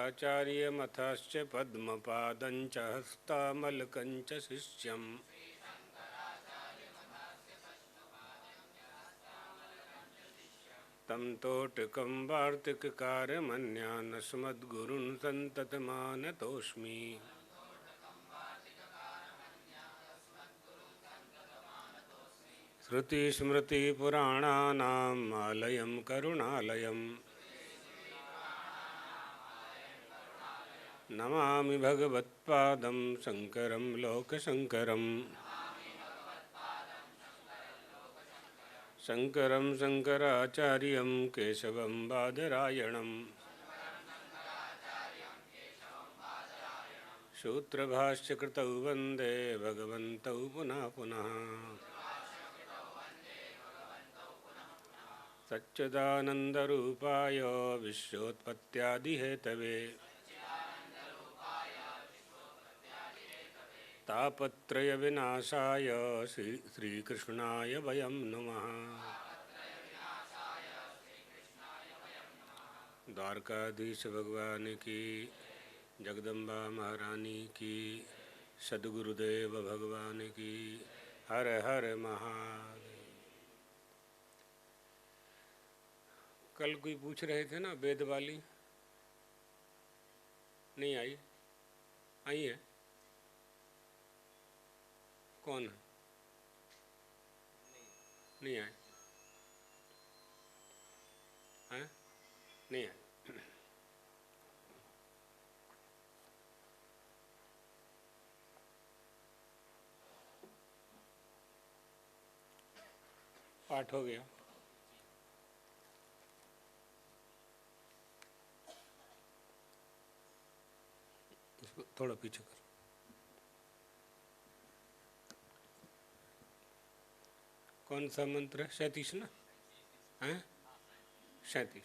शङ्कराचार्यमथश्च पद्मपादं च हस्तामलकं च शिष्यम् तं तोटकं वार्तिककारमन्यानस्मद्गुरून् सन्ततमानतोऽस्मि। श्रुतिस्मृतिपुराणानाम् आलयं करुणालयम् नमामि भगवत्पादं शङ्करं लोकशङ्करम्। शङ्करं शङ्कराचार्यं केशवं बादरायणम् सूत्रभाष्यकृतौ वन्दे भगवन्तौ पुनः पुनः। सच्चिदानन्दरूपाय विश्वोत्पत्त्यादिहेतवे तापत्रयविनाशाय श्रीकृष्णाय वयं नमः। द्वारकाधीश भगवान की, जगदम्बा महारानी की, सद्गुरुदेव भगवान की। हर हर महादेव। कल कोई पूछ रहे थे ना वेद वाली, नहीं आई? आई है? कौन है? नहीं आए? हैं? नहीं आए? पाठ हो गया। इसको थोड़ा पीछे करो। कौन सा मंत्र है? 37 ना? हैं? 37।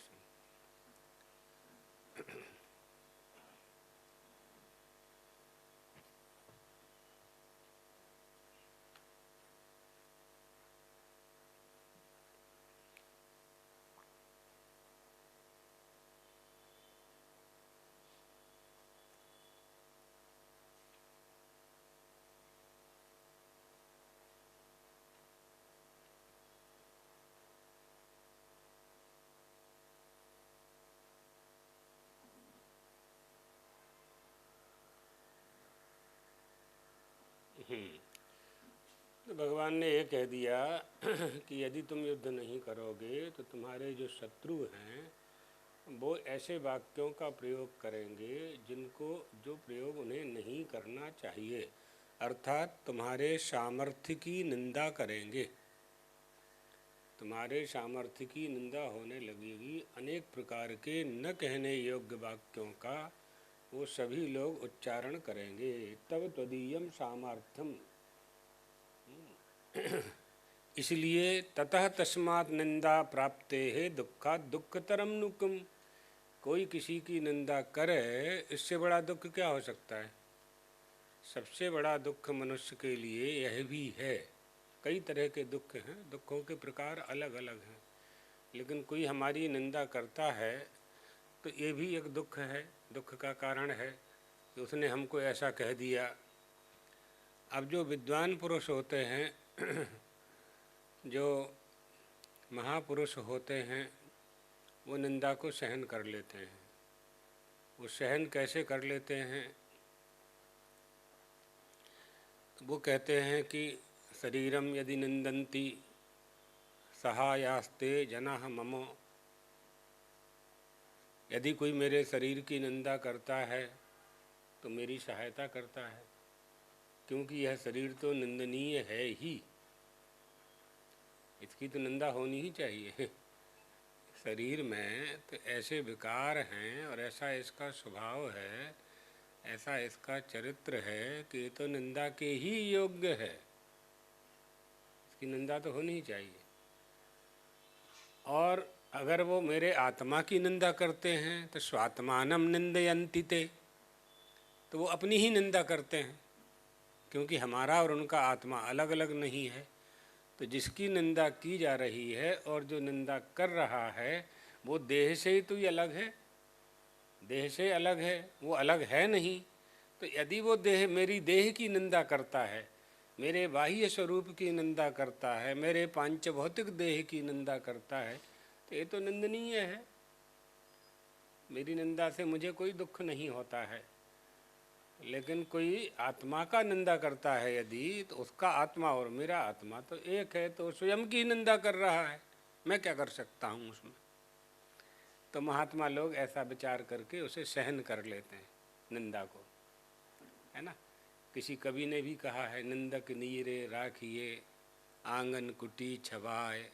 तो भगवान ने ये कह दिया कि यदि तुम युद्ध नहीं करोगे तो तुम्हारे जो शत्रु हैं वो ऐसे वाक्यों का प्रयोग करेंगे जो प्रयोग उन्हें नहीं करना चाहिए, अर्थात तुम्हारे सामर्थ्य की निंदा करेंगे। तुम्हारे सामर्थ्य की निंदा होने लगेगी। अनेक प्रकार के न कहने योग्य वाक्यों का वो सभी लोग उच्चारण करेंगे। तब त्वदीयम सामर्थ्यम, इसलिए ततः तस्मात् निंदा प्राप्ते है दुःखात् दुःखतरम नुकम। कोई किसी की निंदा करे, इससे बड़ा दुख क्या हो सकता है? सबसे बड़ा दुख मनुष्य के लिए यह भी है। कई तरह के दुख हैं, दुखों के प्रकार अलग अलग हैं, लेकिन कोई हमारी निंदा करता है तो ये भी एक दुख है। दुख का कारण है कि उसने हमको ऐसा कह दिया। अब जो विद्वान पुरुष होते हैं, जो महापुरुष होते हैं, वो निंदा को सहन कर लेते हैं। वो सहन कैसे कर लेते हैं? वो कहते हैं कि शरीरम यदि निंदन्ति सहायास्ते जनाः मम। यदि कोई मेरे शरीर की निंदा करता है तो मेरी सहायता करता है, क्योंकि यह शरीर तो निंदनीय है ही, इसकी तो निंदा होनी ही चाहिए। शरीर में तो ऐसे विकार हैं और ऐसा इसका स्वभाव है, ऐसा इसका चरित्र है कि ये तो निंदा के ही योग्य है, इसकी निंदा तो होनी ही चाहिए। और अगर वो मेरे आत्मा की निंदा करते हैं तो स्वात्मानम निंदयन्ति ते, तो वो अपनी ही निंदा करते हैं, क्योंकि हमारा और उनका आत्मा अलग अलग नहीं है। तो जिसकी निंदा की जा रही है और जो निंदा कर रहा है वो देह से ही तो ही अलग है। देह से अलग है, वो अलग है नहीं। तो यदि वो देह मेरी देह की निंदा करता है, मेरे बाह्य स्वरूप की निंदा करता है, मेरे पांच भौतिक देह की निंदा करता है, तो ये तो निंदनीय है। मेरी निंदा से मुझे कोई दुख नहीं होता है। लेकिन कोई आत्मा का निंदा करता है यदि, तो उसका आत्मा और मेरा आत्मा तो एक है, तो स्वयं की निंदा कर रहा है, मैं क्या कर सकता हूँ उसमें। तो महात्मा लोग ऐसा विचार करके उसे सहन कर लेते हैं, निंदा को, है ना। किसी कवि ने भी कहा है, निंदक नीरे राखिए आंगन कुटी छवाए।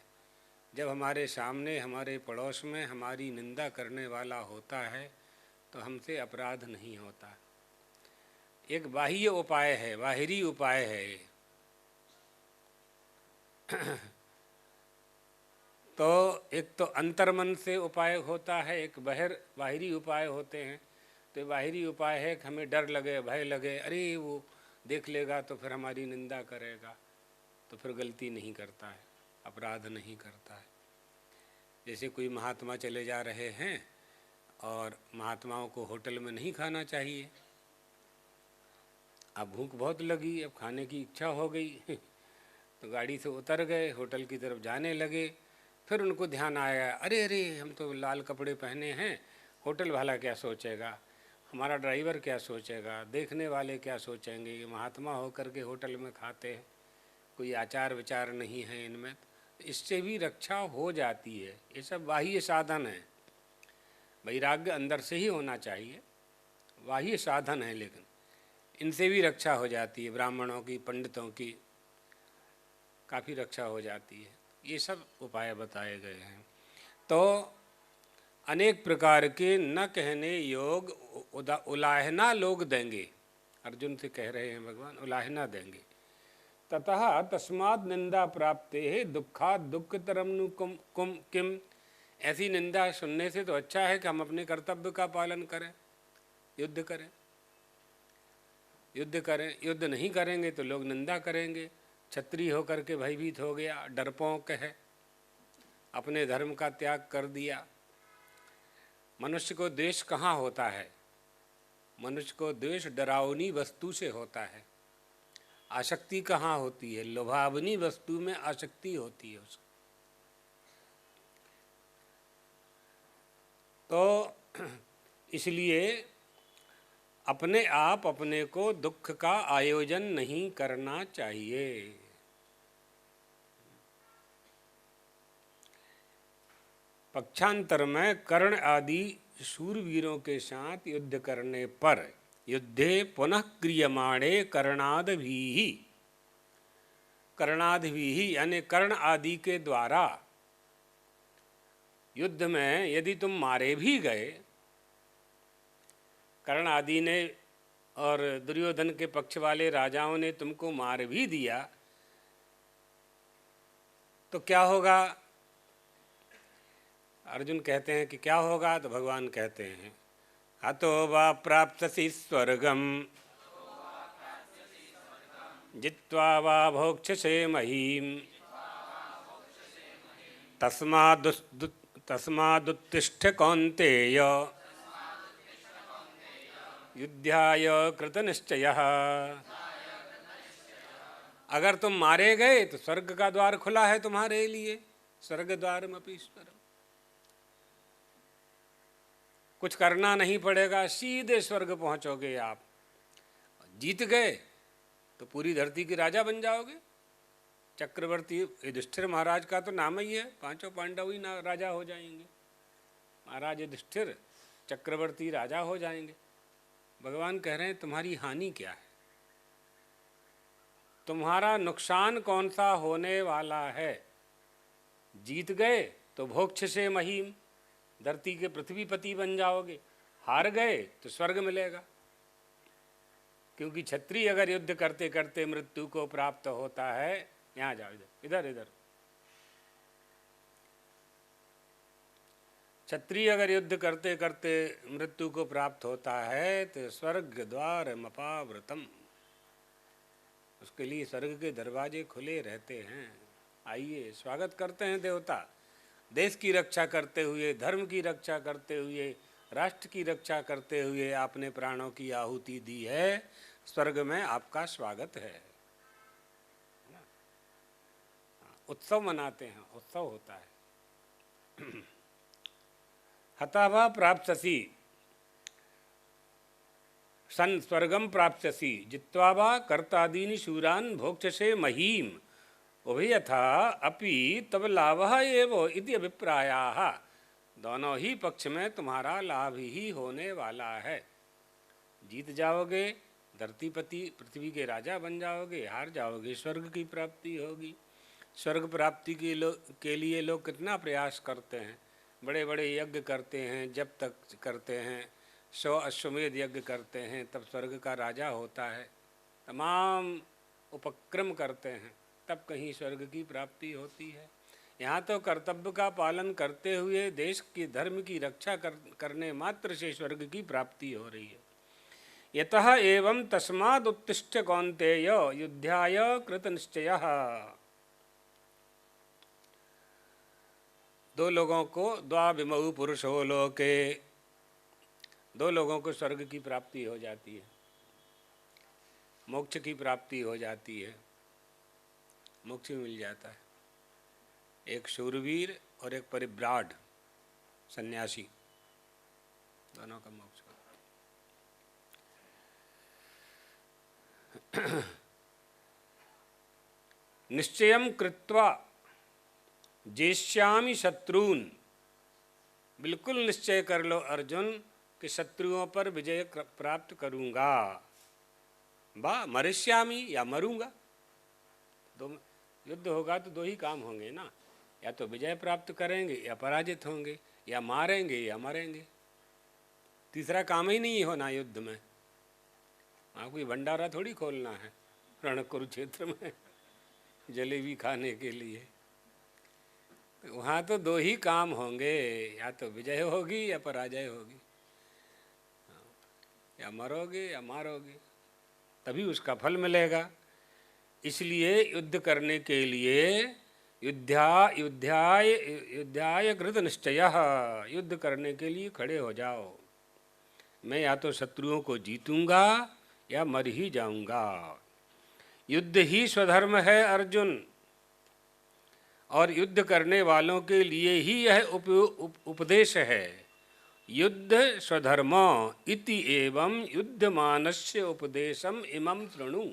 जब हमारे सामने, हमारे पड़ोस में हमारी निंदा करने वाला होता है तो हमसे अपराध नहीं होता। एक बाह्य उपाय है, बाहरी उपाय है ये। तो एक तो अंतर्मन से उपाय होता है, एक बाहरी उपाय होते हैं। तो बाहरी उपाय है कि हमें डर लगे, भय लगे, अरे वो देख लेगा तो फिर हमारी निंदा करेगा, तो फिर गलती नहीं करता है, अपराध नहीं करता है। जैसे कोई महात्मा चले जा रहे हैं और महात्माओं को होटल में नहीं खाना चाहिए। अब भूख बहुत लगी, अब खाने की इच्छा हो गई तो गाड़ी से उतर गए, होटल की तरफ जाने लगे। फिर उनको ध्यान आया, अरे अरे हम तो लाल कपड़े पहने हैं, होटल वाला क्या सोचेगा, हमारा ड्राइवर क्या सोचेगा, देखने वाले क्या सोचेंगे, ये महात्मा होकर के होटल में खाते हैं, कोई आचार विचार नहीं है इनमें। इससे भी रक्षा हो जाती है। ये सब बाह्य साधन है। वैराग्य अंदर से ही होना चाहिए, बाह्य साधन है, लेकिन इनसे भी रक्षा हो जाती है। ब्राह्मणों की, पंडितों की काफ़ी रक्षा हो जाती है। ये सब उपाय बताए गए हैं। तो अनेक प्रकार के न कहने योग उलाहना लोग देंगे। अर्जुन से कह रहे हैं भगवान, उलाहना देंगे। ततः तस्माद निंदा प्राप्ते है दुखा दुखतरम नु कुम किम। ऐसी निंदा सुनने से तो अच्छा है कि हम अपने कर्तव्य का पालन करें, युद्ध करें। युद्ध करें, युद्ध नहीं करेंगे तो लोग निंदा करेंगे। क्षत्रिय होकर के भयभीत हो गया, डरपोक है, अपने धर्म का त्याग कर दिया। मनुष्य को द्वेष कहाँ होता है? मनुष्य को द्वेष डरावनी वस्तु से होता है। आसक्ति कहाँ होती है? लुभावनी वस्तु में आसक्ति होती है उसको। तो इसलिए अपने आप अपने को दुख का आयोजन नहीं करना चाहिए। पक्षांतर में कर्ण आदि शूरवीरों के साथ युद्ध करने पर युद्धे पुनः क्रियमाणे कर्णादभिः, कर्णादभिः यानी कर्ण आदि के द्वारा युद्ध में यदि तुम मारे भी गए, कर्ण आदि ने और दुर्योधन के पक्ष वाले राजाओं ने तुमको मार भी दिया, तो क्या होगा? अर्जुन कहते हैं कि क्या होगा? तो भगवान कहते हैं, हतो वा प्राप्स्यसि स्वर्गम जित्वा वा भोक्ष्यसे महीम तस्मादुत्तिष्ठ कौन्तेय युद्धाय कृतनिश्चयः। अगर तुम मारे गए तो स्वर्ग का द्वार खुला है तुम्हारे लिए, स्वर्ग द्वारमपि ईश्वरम्। कुछ करना नहीं पड़ेगा, सीधे स्वर्ग पहुंचोगे आप। जीत गए तो पूरी धरती के राजा बन जाओगे। चक्रवर्ती युधिष्ठिर महाराज का तो नाम ही है, पांचों पांडव ही राजा हो जाएंगे। महाराज युधिष्ठिर चक्रवर्ती राजा हो जाएंगे। भगवान कह रहे हैं तुम्हारी हानि क्या है, तुम्हारा नुकसान कौन सा होने वाला है? जीत गए तो भोक्ष से महीम, धरती के पृथ्वीपति बन जाओगे। हार गए तो स्वर्ग मिलेगा। क्योंकि क्षत्रिय अगर युद्ध करते करते मृत्यु को प्राप्त होता है, यहाँ जाओ, इधर इधर क्षत्रिय अगर युद्ध करते करते मृत्यु को प्राप्त होता है तो स्वर्ग द्वार मपावृतम, उसके लिए स्वर्ग के दरवाजे खुले रहते हैं। आइए, स्वागत करते हैं देवता। देश की रक्षा करते हुए, धर्म की रक्षा करते हुए, राष्ट्र की रक्षा करते हुए आपने प्राणों की आहुति दी है, स्वर्ग में आपका स्वागत है। उत्सव मनाते हैं, उत्सव होता है। हतावा प्राप्स्यसि सन स्वर्गम प्राप्स्यसि जित्वा वा कर्तादीनि शूरान् भोक्ष्यसे महीम उभयथा अपि तब लाभः एव इति अभिप्रायाः। दोनों ही पक्ष में तुम्हारा लाभ ही होने वाला है। जीत जाओगे धरतीपति, पृथ्वी के राजा बन जाओगे, हार जाओगे स्वर्ग की प्राप्ति होगी। स्वर्ग प्राप्ति के लिए लोग कितना प्रयास करते हैं, बड़े बड़े यज्ञ करते हैं, जब तक करते हैं, 100 अश्वमेध यज्ञ करते हैं, तब स्वर्ग का राजा होता है। तमाम उपक्रम करते हैं, तब कहीं स्वर्ग की प्राप्ति होती है। यहाँ तो कर्तव्य का पालन करते हुए देश के धर्म की रक्षा करने मात्र से स्वर्ग की प्राप्ति हो रही है। यतः एवं तस्माद् उत्तिष्ठ कौन्तेय युद्धाय कृत निश्चयः। दो लोगों को द्वाविमौ पुरुषो लोके, दो लोगों को स्वर्ग की प्राप्ति हो जाती है, मोक्ष की प्राप्ति हो जाती है, मोक्ष मिल जाता है। एक शूरवीर और एक परिव्राड सन्यासी, दोनों का मोक्ष होता है। निश्चयं कृत्वा जेष्यामि शत्रून्, बिल्कुल निश्चय कर लो अर्जुन कि शत्रुओं पर विजय प्राप्त करूंगा। बा मरिष्यामि, या मरूंगा। दो युद्ध होगा तो दो ही काम होंगे ना, या तो विजय प्राप्त करेंगे या पराजित होंगे, या मारेंगे या मरेंगे। तीसरा काम ही नहीं होना युद्ध में। आपको कोई भंडारा थोड़ी खोलना है रण कुरुक्षेत्र में जलेबी खाने के लिए। वहाँ तो दो ही काम होंगे, या तो विजय होगी या पराजय होगी, या मरोगे या मारोगे, तभी उसका फल मिलेगा। इसलिए युद्ध करने के लिए युद्धाय कृत निश्चयः, युद्ध करने के लिए खड़े हो जाओ। मैं या तो शत्रुओं को जीतूंगा या मर ही जाऊंगा। युद्ध ही स्वधर्म है अर्जुन, और युद्ध करने वालों के लिए ही यह उपदेश है। युद्ध स्वधर्म इति एवं युद्धमानस्य उपदेशम इमं शृणु।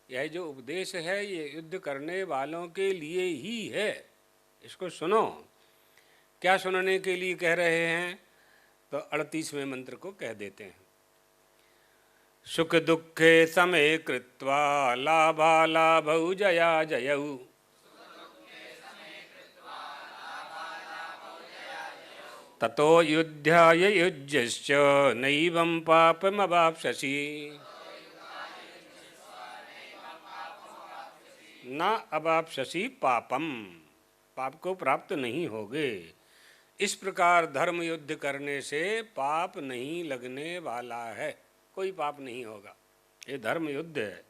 यह जो उपदेश है ये युद्ध करने वालों के लिए ही है, इसको सुनो। क्या सुनने के लिए कह रहे हैं? तो 38वें मंत्र को कह देते हैं। सुख दुखे समे कृत्वा लाभालाभौ जया जयौ ततो युद्धाय युज्यश्च नैवं पापमवाप्स्यसि। न अवाप्स्यसि पापम, पाप को प्राप्त नहीं होगे। इस प्रकार धर्म युद्ध करने से पाप नहीं लगने वाला है, कोई पाप नहीं होगा। ये धर्म युद्ध है।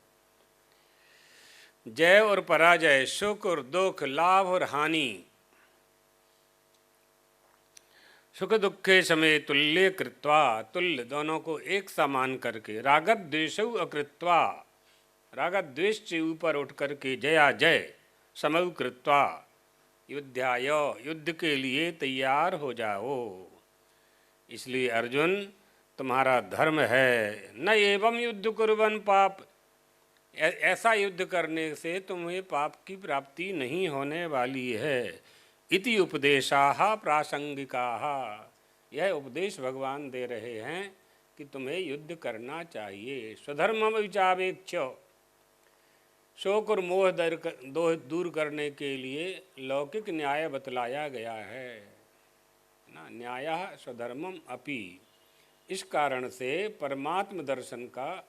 जय और पराजय, सुख और दुख, लाभ और हानि, सुख दुखे समय तुल्य कृत्वा, तुल्य दोनों को एक समान करके, रागत द्वेषौ अकृत्वा, रागत द्वेष से ऊपर उठ करके, जया जय समौ कृत्वा युद्धाय, युद्ध के लिए तैयार हो जाओ। इसलिए अर्जुन तुम्हारा धर्म है। न एवं युद्ध कुर्वन् पाप, ऐसा युद्ध करने से तुम्हें पाप की प्राप्ति नहीं होने वाली है। इति उपदेशाः प्रासंगिकाः, यह उपदेश भगवान दे रहे हैं कि तुम्हें युद्ध करना चाहिए। स्वधर्मम विचावेक्ष्य, शोक और मोह दूर करने के लिए लौकिक न्याय बतलाया गया है ना, न्यायः स्वधर्मम अपि। इस कारण से परमात्म दर्शन का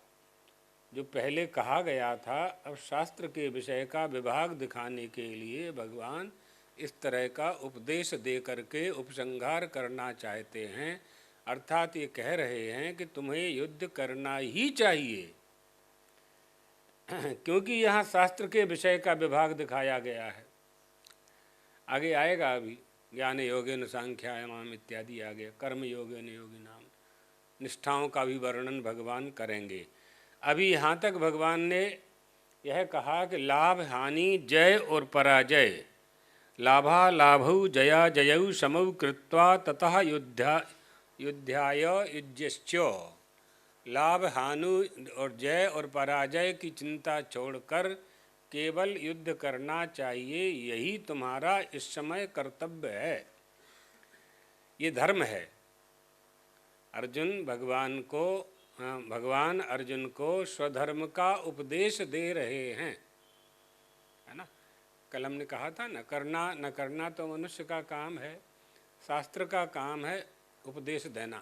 जो पहले कहा गया था, अब शास्त्र के विषय का विभाग दिखाने के लिए भगवान इस तरह का उपदेश दे करके उपसंहार करना चाहते हैं। अर्थात ये कह रहे हैं कि तुम्हें युद्ध करना ही चाहिए, क्योंकि यहाँ शास्त्र के विषय का विभाग दिखाया गया है। आगे आएगा अभी ज्ञान योगेन सांख्यायाम इत्यादि आ गया, कर्म योगेन योगी नाम। निष्ठाओं का भी वर्णन भगवान करेंगे। अभी यहाँ तक भगवान ने यह कहा कि लाभ हानि जय और पराजय, लाभा लाभौ जया जयौ समौ कृत्वा ततः युद्धाय युज्यश्च। लाभ हानि और जय और पराजय की चिंता छोड़कर केवल युद्ध करना चाहिए, यही तुम्हारा इस समय कर्तव्य है, ये धर्म है। अर्जुन भगवान अर्जुन को स्वधर्म का उपदेश दे रहे हैं, है ना। कल हमने कहा था न करना तो मनुष्य का काम है, शास्त्र का काम है उपदेश देना,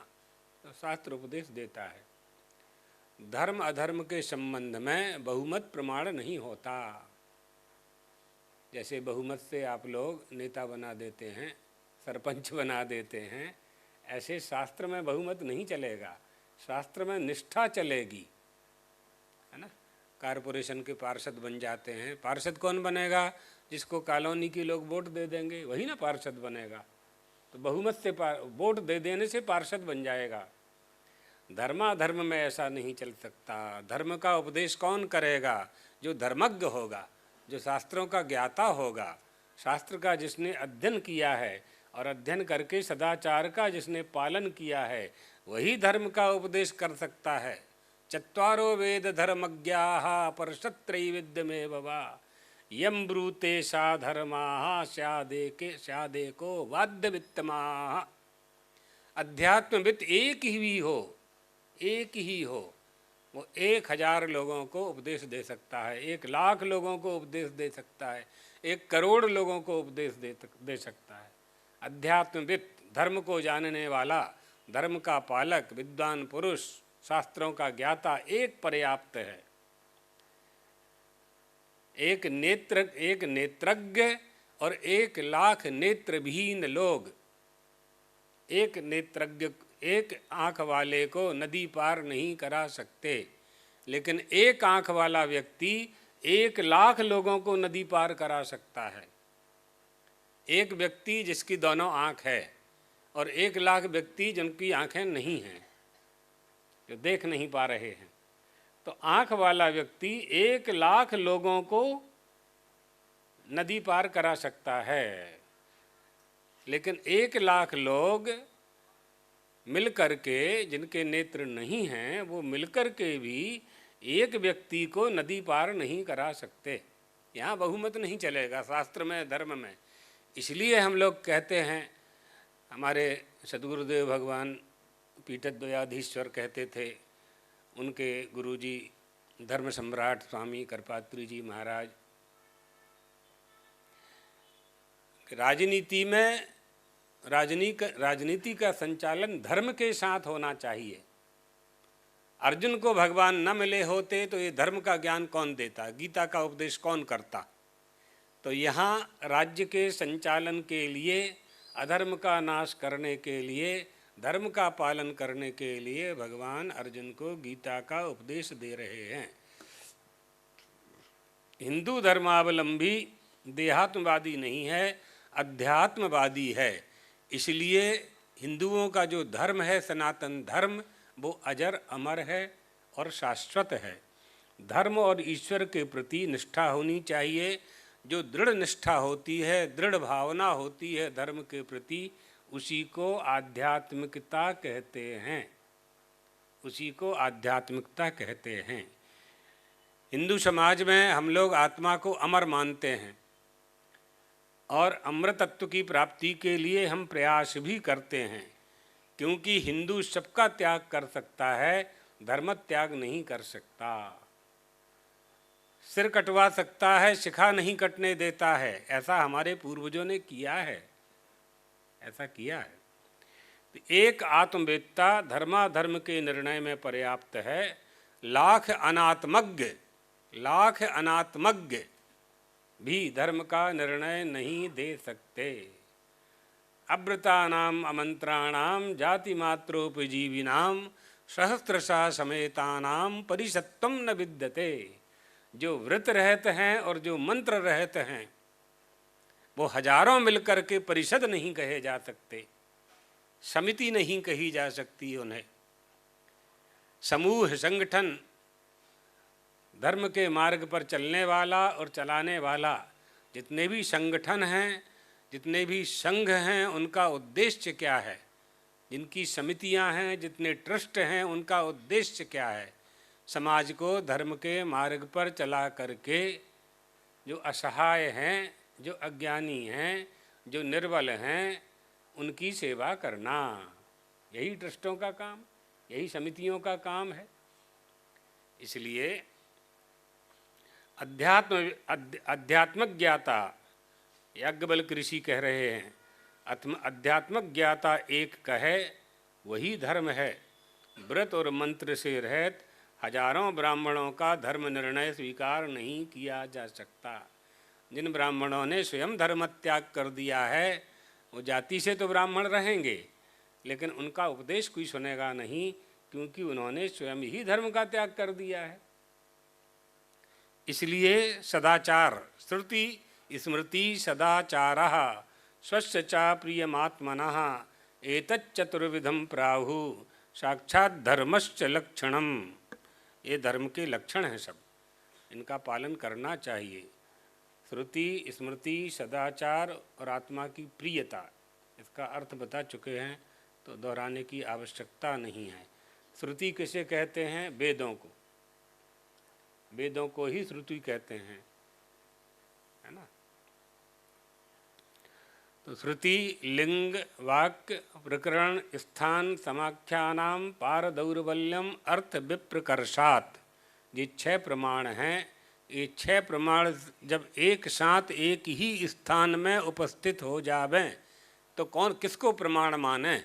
तो शास्त्र उपदेश देता है। धर्म अधर्म के संबंध में बहुमत प्रमाण नहीं होता। जैसे बहुमत से आप लोग नेता बना देते हैं, सरपंच बना देते हैं, ऐसे शास्त्र में बहुमत नहीं चलेगा, शास्त्र में निष्ठा चलेगी, है ना। कारपोरेशन के पार्षद बन जाते हैं, पार्षद कौन बनेगा? जिसको कॉलोनी के लोग वोट दे देंगे वही ना पार्षद बनेगा। तो बहुमत से वोट दे देने से पार्षद बन जाएगा। धर्माधर्म में ऐसा नहीं चल सकता। धर्म का उपदेश कौन करेगा? जो धर्मज्ञ होगा, जो शास्त्रों का ज्ञाता होगा, शास्त्र का जिसने अध्ययन किया है और अध्ययन करके सदाचार का जिसने पालन किया है, वही धर्म का उपदेश कर सकता है। चत्वारो वेद धर्मज्ञाः परशत्रैविध्यमेव वा यम ब्रूते सा धर्माः स्यादेको वाद्यवित्तमाः। अध्यात्मविद एक ही हो, वो 1000 लोगों को उपदेश दे सकता है, 1,00,000 लोगों को उपदेश दे सकता है, 1 करोड़ लोगों को उपदेश दे सकता है। अध्यात्मविद, धर्म को जानने वाला, धर्म का पालक, विद्वान पुरुष, शास्त्रों का ज्ञाता एक पर्याप्त है। एक नेत्रज्ञ और 1,00,000 नेत्रविहीन लोग, एक आँख वाले को नदी पार नहीं करा सकते, लेकिन एक आँख वाला व्यक्ति 1,00,000 लोगों को नदी पार करा सकता है। एक व्यक्ति जिसकी दोनों आँख है और 1,00,000 व्यक्ति जिनकी आँखें नहीं हैं, जो देख नहीं पा रहे हैं। तो आँख वाला व्यक्ति 1,00,000 लोगों को नदी पार करा सकता है, लेकिन 1,00,000 लोग मिलकर के, जिनके नेत्र नहीं हैं, वो मिलकर के भी एक व्यक्ति को नदी पार नहीं करा सकते। यहाँ बहुमत नहीं चलेगा शास्त्र में, धर्म में। इसलिए हम लोग कहते हैं, हमारे सद्गुरुदेव भगवान पीठद्वयाधीश्वर कहते थे, उनके गुरुजी धर्म सम्राट स्वामी करपात्री जी महाराज, राजनीति में राजनीति का संचालन धर्म के साथ होना चाहिए। अर्जुन को भगवान न मिले होते तो ये धर्म का ज्ञान कौन देता, गीता का उपदेश कौन करता। तो यहाँ राज्य के संचालन के लिए, अधर्म का नाश करने के लिए, धर्म का पालन करने के लिए भगवान अर्जुन को गीता का उपदेश दे रहे हैं। हिंदू धर्मावलंबी देहात्मवादी नहीं है, अध्यात्मवादी है। इसलिए हिंदुओं का जो धर्म है, सनातन धर्म, वो अजर अमर है और शाश्वत है। धर्म और ईश्वर के प्रति निष्ठा होनी चाहिए। जो दृढ़ निष्ठा होती है, दृढ़ भावना होती है धर्म के प्रति, उसी को आध्यात्मिकता कहते हैं, उसी को आध्यात्मिकता कहते हैं। हिंदू समाज में हम लोग आत्मा को अमर मानते हैं और अमृतत्व की प्राप्ति के लिए हम प्रयास भी करते हैं, क्योंकि हिंदू सबका त्याग कर सकता है, धर्म त्याग नहीं कर सकता। सिर कटवा सकता है, शिखा नहीं कटने देता है। ऐसा हमारे पूर्वजों ने किया है, ऐसा किया है। तो एक आत्मवेत्ता धर्माधर्म के निर्णय में पर्याप्त है। लाख अनात्मज्ञ भी धर्म का निर्णय नहीं दे सकते। अव्रतानाम अमंत्राणाम जाति मात्रोपजीविनाम सहस्त्रशः समेतानाम परिसत्वम न विद्यते। जो व्रत रहते हैं और जो मंत्र रहते हैं, वो हजारों मिलकर के परिषद नहीं कहे जा सकते, समिति नहीं कही जा सकती उन्हें। समूह, संगठन, धर्म के मार्ग पर चलने वाला और चलाने वाला जितने भी संगठन हैं, जितने भी संघ हैं, उनका उद्देश्य क्या है? जिनकी समितियां हैं, जितने ट्रस्ट हैं, उनका उद्देश्य क्या है? समाज को धर्म के मार्ग पर चला करके जो असहाय हैं, जो अज्ञानी हैं, जो निर्बल हैं, उनकी सेवा करना। यही ट्रस्टों का काम, यही समितियों का काम है। इसलिए अध्यात्मक ज्ञाता, याज्ञवल्क्य ऋषि कह रहे हैं, अध्यात्मक ज्ञाता एक कहे वही धर्म है। व्रत और मंत्र से रहित हजारों ब्राह्मणों का धर्म निर्णय स्वीकार नहीं किया जा सकता। जिन ब्राह्मणों ने स्वयं धर्म त्याग कर दिया है, वो जाति से तो ब्राह्मण रहेंगे, लेकिन उनका उपदेश कोई सुनेगा नहीं, क्योंकि उन्होंने स्वयं ही धर्म का त्याग कर दिया है। इसलिए सदाचार, श्रुति स्मृति सदाचारः स्वस्य च प्रियमात्मनः एतच्चतुर्विधं प्राहु साक्षात् धर्मश्च लक्षणम। ये धर्म के लक्षण हैं सब, इनका पालन करना चाहिए। श्रुति, स्मृति, सदाचार और आत्मा की प्रियता, इसका अर्थ बता चुके हैं तो दोहराने की आवश्यकता नहीं है। श्रुति किसे कहते हैं? वेदों को, वेदों को ही श्रुति कहते हैं, है ना। तो श्रुति लिंग, वाक्य, प्रकरण, स्थान, समाख्यानाम पारदौर्बल्यम अर्थ विप्रकर्षात्, ये 6 प्रमाण हैं। ये 6 प्रमाण जब एक साथ एक ही स्थान में उपस्थित हो जावें तो कौन किसको प्रमाण माने?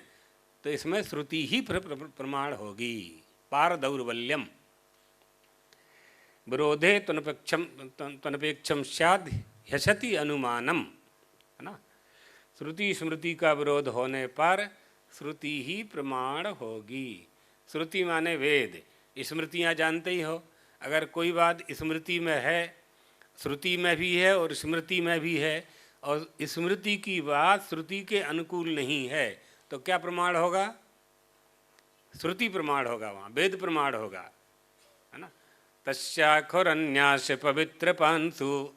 तो इसमें श्रुति ही प्रमाण होगी। पारदौर्बल्यम विरोधे तनपेक्षम स्याद् ह्यसति अनुमानम, है ना। श्रुति स्मृति का विरोध होने पर श्रुति ही प्रमाण होगी। श्रुति माने वेद, स्मृतियाँ जानते ही हो। अगर कोई बात स्मृति में है, श्रुति में भी है और स्मृति में भी है, और स्मृति की बात श्रुति के अनुकूल नहीं है, तो क्या प्रमाण होगा? श्रुति प्रमाण होगा, वहाँ वेद प्रमाण होगा, है ना। तस्याखुरन्यास पवित्र पांसु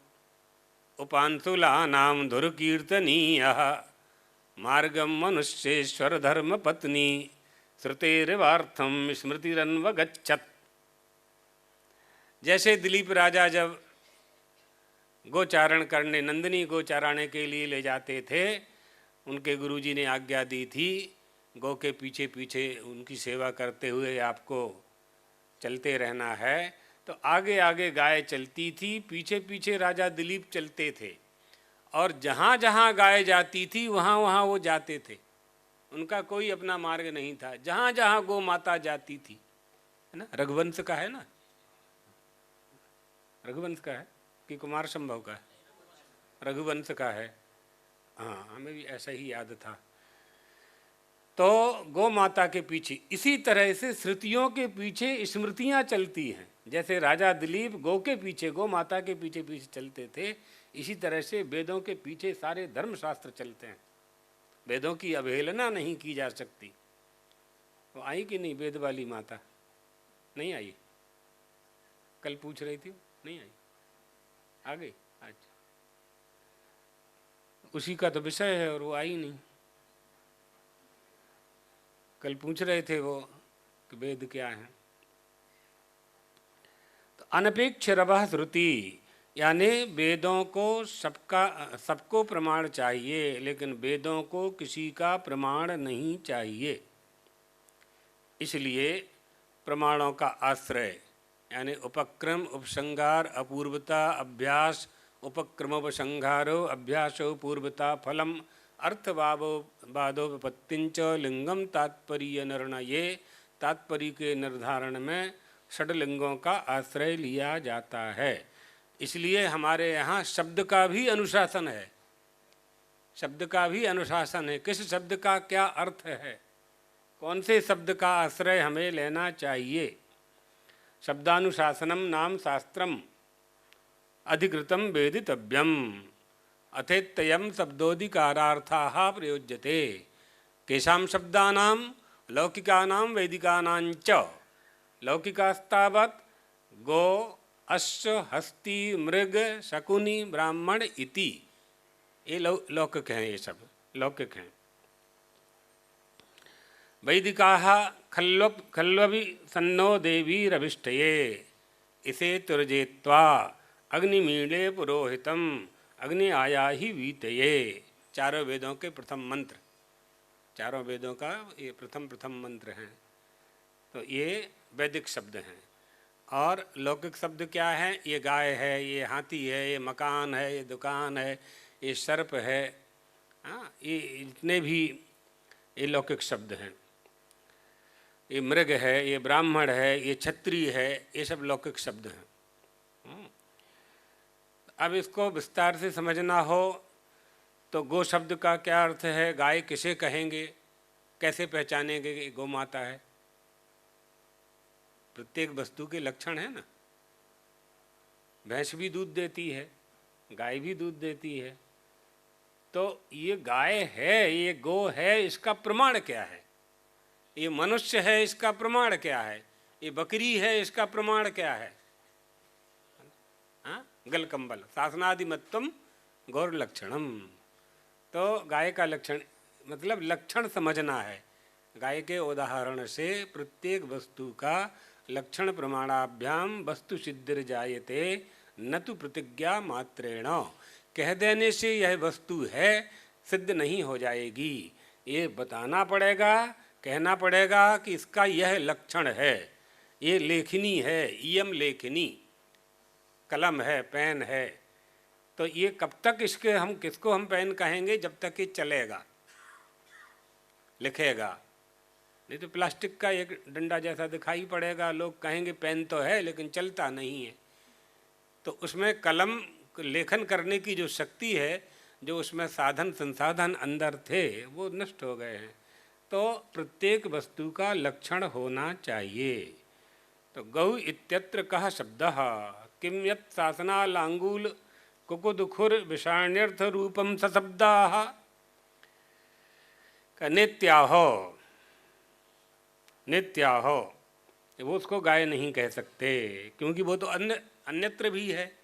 उपांसुलानाम धुरकीर्तनीयः मार्गम मनुष्येश्वर धर्म पत्नी श्रुतेर्वार्थम स्मृतिरन्वगच्छत्। जैसे दिलीप राजा जब गोचारण करने, नंदिनी गोचाराने के लिए ले जाते थे, उनके गुरुजी ने आज्ञा दी थी, गौ के पीछे पीछे उनकी सेवा करते हुए आपको चलते रहना है। तो आगे आगे गाय चलती थी, पीछे पीछे राजा दिलीप चलते थे, और जहाँ जहाँ गाय जाती थी वहाँ वहाँ वो जाते थे। उनका कोई अपना मार्ग नहीं था, जहाँ जहाँ गौ माता जाती थी, है ना। रघुवंश का है ना, रघुवंश का है कि कुमार संभव का है? रघुवंश का है, हाँ, हमें भी ऐसा ही याद था। तो गौ माता के पीछे इसी तरह से श्रुतियों के पीछे स्मृतियाँ चलती हैं। जैसे राजा दिलीप गौ के पीछे, गौ माता के पीछे पीछे चलते थे, इसी तरह से वेदों के पीछे सारे धर्मशास्त्र चलते हैं। वेदों की अवहेलना नहीं की जा सकती। वो आई कि नहीं वेद वाली माता? नहीं आई, कल पूछ रही थी, नहीं आई, आ गई आज। उसी का तो विषय है और वो आई नहीं। कल पूछ रहे थे वो कि वेद क्या है। तो अनपेक्ष रवः श्रुति, यानी वेदों को सबको प्रमाण चाहिए, लेकिन वेदों को किसी का प्रमाण नहीं चाहिए। इसलिए प्रमाणों का आश्रय यानी उपक्रम, उपसंहार, अपूर्वता, अभ्यास, उपक्रमोपसंहारो, अभ्यासो, पूर्वता, फलम, अर्थवादोपत्तिंच, लिंगम तात्पर्य निर्णये, तात्पर्य के निर्धारण में षड्लिंगों का आश्रय लिया जाता है। इसलिए हमारे यहाँ शब्द का भी अनुशासन है, शब्द का भी अनुशासन है। किस शब्द का क्या अर्थ है, कौन से शब्द का आश्रय हमें लेना चाहिए। शब्दानुशासनम नाम शास्त्रम अधिकृतम वेदितव्यम। अथेत्ययम शब्दोदिकारार्थाः प्रयोज्यते। केषां शब्दानां लौकिकानां वैदिकानां च। लौकिकास्तावत् गो अश्व हस्ती मृग शकुनी ब्राह्मण इति, ये लौकिक हैं, ये सब लौकिक हैं। वैदिकाः खल्वभि सन्नो देवीरभिष्टये इसे तुर्जेत्वा अग्निमीळे पुरोहितम अग्नि आया ही वीतये। चारों वेदों के प्रथम मंत्र, चारों वेदों का ये प्रथम मंत्र हैं। तो ये वैदिक शब्द हैं। और लौकिक शब्द क्या है? ये गाय है, ये हाथी है, ये मकान है, ये दुकान है, ये सर्प है। हाँ, ये इतने भी ये लौकिक शब्द हैं। ये मृग है, ये ब्राह्मण है, ये क्षत्रिय है, ये सब लौकिक शब्द हैं। अब इसको विस्तार से समझना हो तो गो शब्द का क्या अर्थ है, गाय किसे कहेंगे, कैसे पहचानेंगे कि गौ माता है? प्रत्येक वस्तु के लक्षण है ना। भैंस भी दूध देती है, गाय भी दूध देती है। तो ये गाय है, ये गो है, इसका प्रमाण क्या है? ये मनुष्य है, इसका प्रमाण क्या है? ये बकरी है, इसका प्रमाण क्या है? हाँ, गलकंबल शासनादिमत्तम गौर लक्षणम। तो गाय का लक्षण मतलब लक्षण समझना है। गाय के उदाहरण से प्रत्येक वस्तु का लक्षण प्रमाणाभ्याम वस्तु सिद्धिर्जायते न तो प्रतिज्ञा मात्रेण। कह देने से यह वस्तु है सिद्ध नहीं हो जाएगी, ये बताना पड़ेगा, कहना पड़ेगा कि इसका यह लक्षण है। ये लेखनी है, इयम लेखनी, कलम है, पेन है। तो ये कब तक इसके हम किसको हम पेन कहेंगे? जब तक ये चलेगा, लिखेगा। नहीं तो प्लास्टिक का एक डंडा जैसा दिखाई पड़ेगा, लोग कहेंगे पेन तो है लेकिन चलता नहीं है। तो उसमें कलम लेखन करने की जो शक्ति है, जो उसमें साधन संसाधन अंदर थे, वो नष्ट हो गए हैं। तो प्रत्येक वस्तु का लक्षण होना चाहिए। तो गौ इत्यत्र कः शब्दः किं यत् शासनालांगूल कुकुदुखुर विषाण्यर्थ रूपम सशब्दाः का नित्याहो। नित्याहो वो उसको गाय नहीं कह सकते, क्योंकि वो तो अन्यत्र भी है।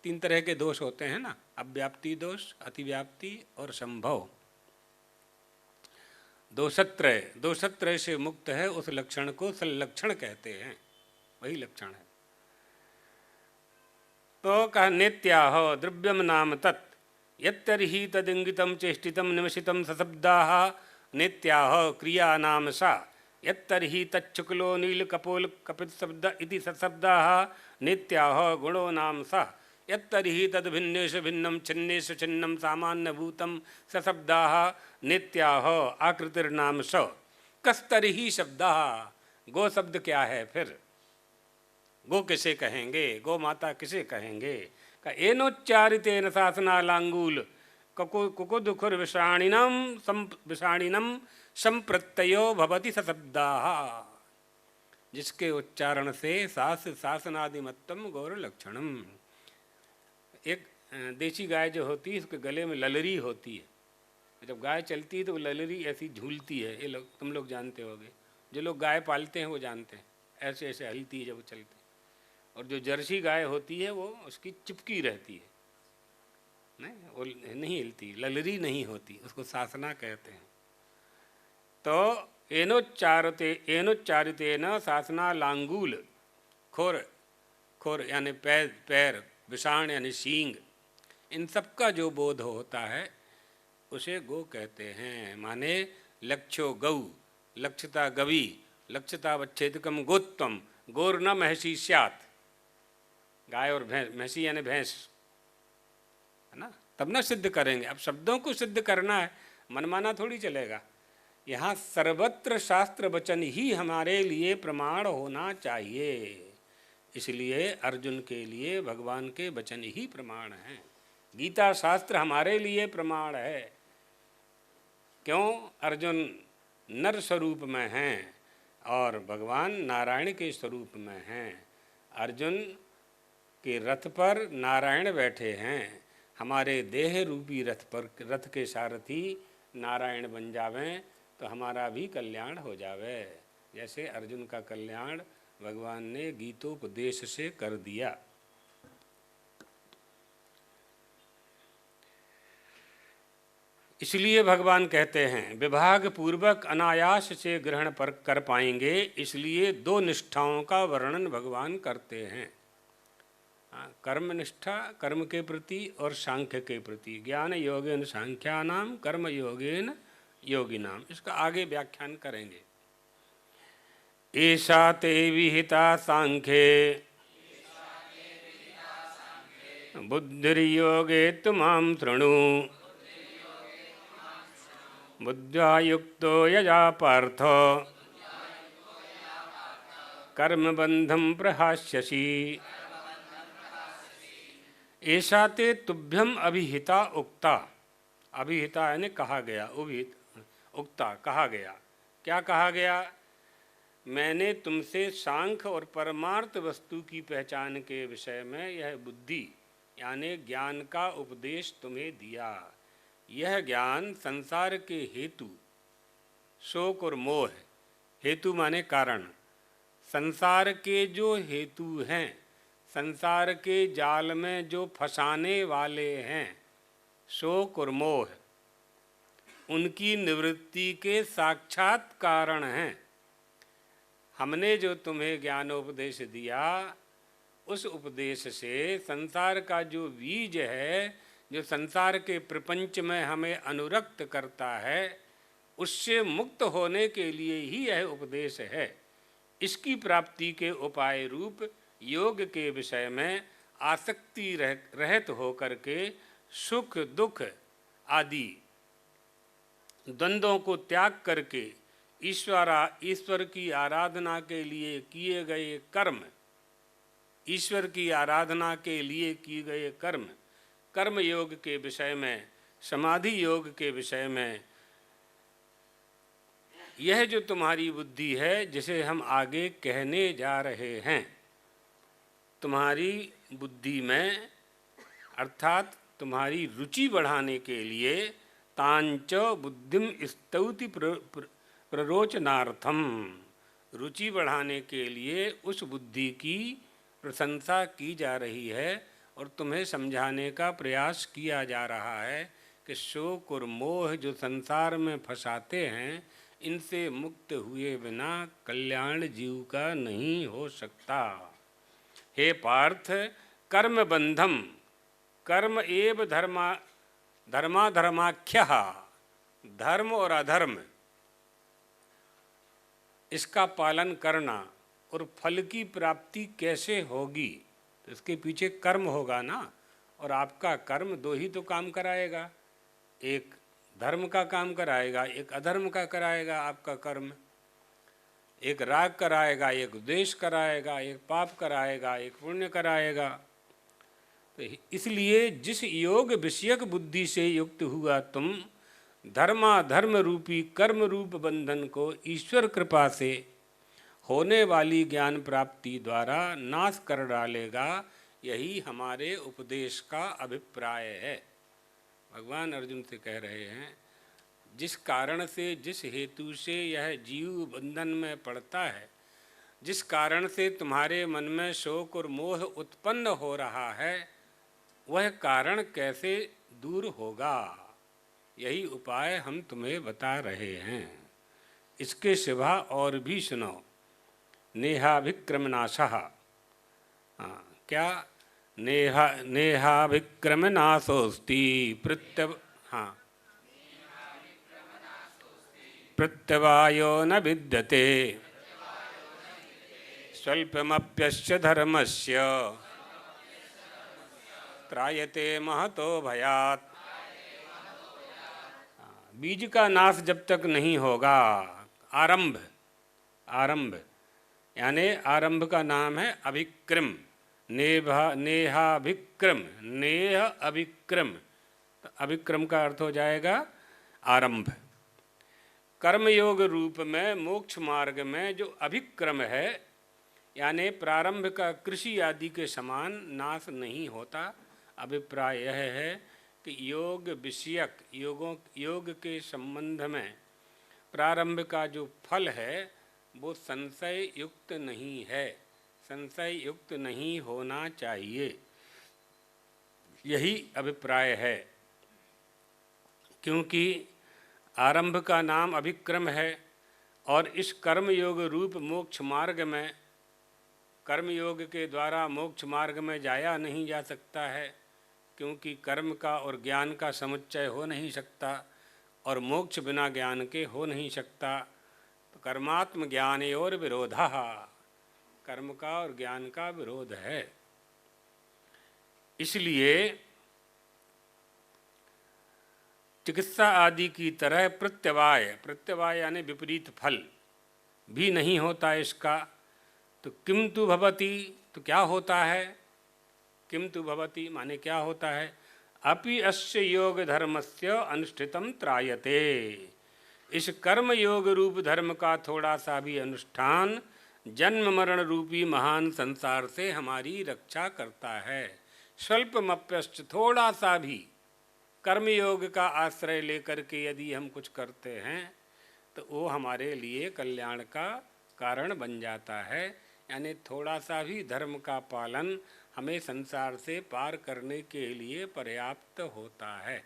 तीन तरह के दोष होते हैं ना, अव्याप्ति दोष, अतिव्याप्ति और संभव। दोषत्रय से मुक्त है, उस लक्षण को संलक्षण कहते हैं, वही लक्षण है। तो कह नित्याह द्रव्यम नाम तत् यत्तर्हि तदिंगितम चेष्टितम निमशितम सशब्दाः नित्याह क्रिया नाम सा यत्तर्हि तच्छुक्लो नील कपोल कपित शब्द इति सशब्दाः नित्याह गुणो नाम सा यत्तर्हि तद्भिन्नेषु भिन्नं छिन्नेषु छिन्नं सामान्यभूतं सशब्दाः नित्याह आकृतिर्नाम स। कस्तर्हि शब्दाः, गो शब्द क्या है फिर? गो किसे कहेंगे, गो माता किसे कहेंगे? का एनोच्चारितेन शासनालांगूल कुकुदुखुर विषाणिनम संप्रत्ययो भवति सशब्दाः, जिसके उच्चारण से शासनादिमत्तम गौर लक्षणम। एक देसी गाय जो होती है, उसके गले में ललरी होती है। जब गाय चलती है तो वो ललरी ऐसी झूलती है, ये लोग तुम लोग जानते होगे, जो लोग गाय पालते हैं वो जानते हैं, ऐसे ऐसे हिलती है जब वो चलती है। और जो जर्सी गाय होती है वो उसकी चिपकी रहती है, नहीं वो नहीं हिलती, ललरी नहीं होती, उसको शासना कहते हैं। तो एनोच्चारितेन शासना लांगूल, खोर यानी पैर, विषाण यानी सींग, इन सब का जो बोध होता है उसे गो कहते हैं। माने लक्ष्यो गौ, लक्ष्यता गवी, लक्ष्यता वच्छेदकम गोत्वम, गोर न महसी स्यात्। गाय और भैंस, महसी यानी भैंस है ना, तब ना सिद्ध करेंगे। अब शब्दों को सिद्ध करना है, मनमाना थोड़ी चलेगा। यहाँ सर्वत्र शास्त्र वचन ही हमारे लिए प्रमाण होना चाहिए। इसलिए अर्जुन के लिए भगवान के वचन ही प्रमाण हैं। गीता शास्त्र हमारे लिए प्रमाण है। क्यों? अर्जुन नर स्वरूप में हैं और भगवान नारायण के स्वरूप में हैं। अर्जुन के रथ पर नारायण बैठे हैं, हमारे देह रूपी रथ के सारथी नारायण बन जावें तो हमारा भी कल्याण हो जावे। जैसे अर्जुन का कल्याण भगवान ने गीतोपदेश से कर दिया। इसलिए भगवान कहते हैं विभाग पूर्वक अनायास से ग्रहण पर कर पाएंगे, इसलिए दो निष्ठाओं का वर्णन भगवान करते हैं। कर्म निष्ठा कर्म के प्रति और सांख्य के प्रति। ज्ञान योगेन सांख्यानाम कर्म योगेन योगिनाम, इसका आगे व्याख्यान करेंगे। ऐसा ते विहिता सांख्ये बुद्धिर्योगे तुमां शृणु बुद्ध्या युक्तो यया पार्थ कर्मबंधं प्रहास्यसि। ऐसा ते तुभ्यम अभिहिता उक्ता। अभिहिता यानी कहा गया, उक्ता कहा गया। क्या कहा गया? मैंने तुमसे सांख्य और परमार्थ वस्तु की पहचान के विषय में यह बुद्धि यानी ज्ञान का उपदेश तुम्हें दिया। यह ज्ञान संसार के हेतु शोक और मोह, हेतु माने कारण, संसार के जो हेतु हैं, संसार के जाल में जो फंसाने वाले हैं शोक और मोह, उनकी निवृत्ति के साक्षात कारण हैं। हमने जो तुम्हें ज्ञानोपदेश दिया, उस उपदेश से संसार का जो बीज है, जो संसार के प्रपंच में हमें अनुरक्त करता है, उससे मुक्त होने के लिए ही यह उपदेश है। इसकी प्राप्ति के उपाय रूप योग के विषय में आसक्ति रहित होकर के सुख दुख आदि द्वंद्वों को त्याग करके ईश्वर की आराधना के लिए किए गए कर्म, ईश्वर की आराधना के लिए किए गए कर्म, कर्म योग के विषय में, समाधि योग के विषय में, यह जो तुम्हारी बुद्धि है जिसे हम आगे कहने जा रहे हैं, तुम्हारी बुद्धि में अर्थात तुम्हारी रुचि बढ़ाने के लिए तांच बुद्धिम स्तौति प्ररोचनार्थम, रुचि बढ़ाने के लिए उस बुद्धि की प्रशंसा की जा रही है और तुम्हें समझाने का प्रयास किया जा रहा है कि शोक और मोह जो संसार में फंसाते हैं, इनसे मुक्त हुए बिना कल्याण जीव का नहीं हो सकता। हे पार्थ, कर्म बंधम, कर्म एव धर्माख्य, धर्म और अधर्म इसका पालन करना और फल की प्राप्ति कैसे होगी, तो इसके पीछे कर्म होगा ना। और आपका कर्म दो ही तो काम कराएगा, एक धर्म का काम कराएगा, एक अधर्म का कराएगा। आपका कर्म एक राग कराएगा, एक द्वेष कराएगा, एक पाप कराएगा, एक पुण्य कराएगा। तो इसलिए जिस योग विषयक बुद्धि से युक्त हुआ तुम, धर्माधर्म रूपी कर्म रूप बंधन को ईश्वर कृपा से होने वाली ज्ञान प्राप्ति द्वारा नाश कर डालेगा, यही हमारे उपदेश का अभिप्राय है। भगवान अर्जुन से कह रहे हैं, जिस कारण से, जिस हेतु से यह जीव बंधन में पड़ता है, जिस कारण से तुम्हारे मन में शोक और मोह उत्पन्न हो रहा है, वह कारण कैसे दूर होगा, यही उपाय हम तुम्हें बता रहे हैं। इसके सिवा और भी सुनो। नेहाभिक्रमनाशः, क्या? नेहाभिक्रमनाशोस्ति प्रत्यवायो न विद्यते स्वल्पमप्यस्य धर्मस्य त्रायते महतो भयात्। बीज का नाश जब तक नहीं होगा, आरंभ यानी आरंभ का नाम है अभिक्रम। नेहाभिक्रम, नेह अभिक्रम, अभिक्रम का अर्थ हो जाएगा आरंभ। कर्मयोग रूप में मोक्ष मार्ग में जो अभिक्रम है, यानी प्रारंभ का कृषि आदि के समान नाश नहीं होता, अभिप्राय यह है कि योग विषयक योग के संबंध में प्रारंभ का जो फल है वो संशय युक्त नहीं है, संशय युक्त नहीं होना चाहिए, यही अभिप्राय है। क्योंकि आरंभ का नाम अभिक्रम है और इस कर्म योग रूप मोक्ष मार्ग में, कर्म योग के द्वारा मोक्ष मार्ग में जाया नहीं जा सकता है, क्योंकि कर्म का और ज्ञान का समुच्चय हो नहीं सकता और मोक्ष बिना ज्ञान के हो नहीं सकता। तो कर्मात्म ज्ञानयोर विरोधा, कर्म का और ज्ञान का विरोध है। इसलिए चिकित्सा आदि की तरह प्रत्यवाय, प्रत्यवाय यानी विपरीत फल भी नहीं होता इसका। तो किम तु भवति, तो क्या होता है, किम तु भवति माने क्या होता है, अपि अस्य योग धर्मस्य अनुष्ठितम त्रायते, इस कर्म योग रूप धर्म का थोड़ा सा भी अनुष्ठान जन्म मरण रूपी महान संसार से हमारी रक्षा करता है। स्वल्पमप्यश्च, थोड़ा सा भी कर्मयोग का आश्रय लेकर के यदि हम कुछ करते हैं तो वो हमारे लिए कल्याण का कारण बन जाता है। यानी थोड़ा सा भी धर्म का पालन हमें संसार से पार करने के लिए पर्याप्त होता है।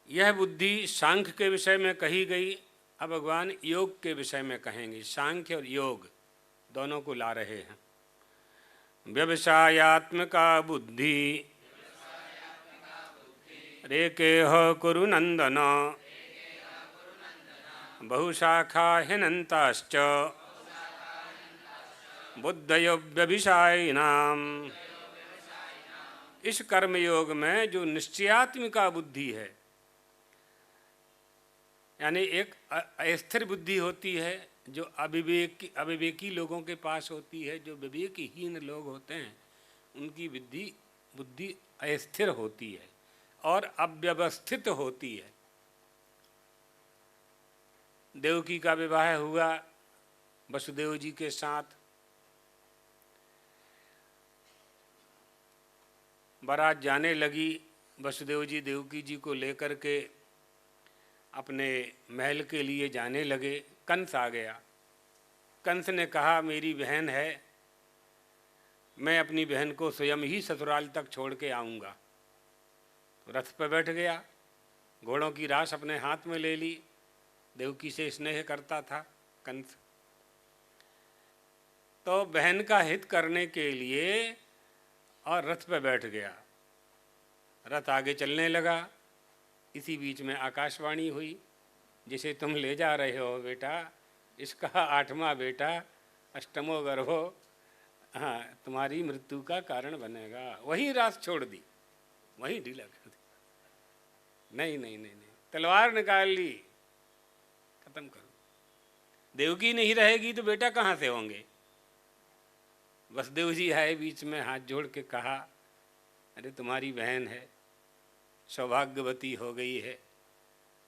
यह बुद्धि सांख्य के विषय में कही गई। अब भगवान योग के विषय में कहेंगे। सांख्य और योग दोनों को ला रहे हैं। व्यवसायात्मका बुद्धि रेकेह कुरु नंदन, बहुशाखा हिनन्ताश्च बुद्धयो व्यभिसायिनाम। इस कर्मयोग में जो निश्चयात्मिका बुद्धि है, यानी एक अस्थिर बुद्धि होती है जो अविवेकी लोगों के पास होती है, जो विवेकहीन लोग होते हैं उनकी बुद्धि अस्थिर होती है और अव्यवस्थित होती है। देवकी का विवाह हुआ वसुदेव जी के साथ, बारात जाने लगी, वसुदेव जी देवकी जी को लेकर के अपने महल के लिए जाने लगे। कंस आ गया। कंस ने कहा मेरी बहन है, मैं अपनी बहन को स्वयं ही ससुराल तक छोड़ के आऊँगा। तो रथ पर बैठ गया, घोड़ों की रास अपने हाथ में ले ली। देवकी से स्नेह करता था कंस, तो बहन का हित करने के लिए और रथ पर बैठ गया। रथ आगे चलने लगा। इसी बीच में आकाशवाणी हुई, जिसे तुम ले जा रहे हो बेटा, इसका 8वां बेटा अष्टमो गर्भो, हाँ, तुम्हारी मृत्यु का कारण बनेगा। वहीं रास छोड़ दी, वहीं ढीला कर दी। नहीं नहीं नहीं नहीं, तलवार निकाल ली, खत्म करो। देवकी नहीं रहेगी तो बेटा कहाँ से होंगे। वसुदेव जी आए बीच में, हाथ जोड़ के कहा अरे तुम्हारी बहन है, सौभाग्यवती हो गई है।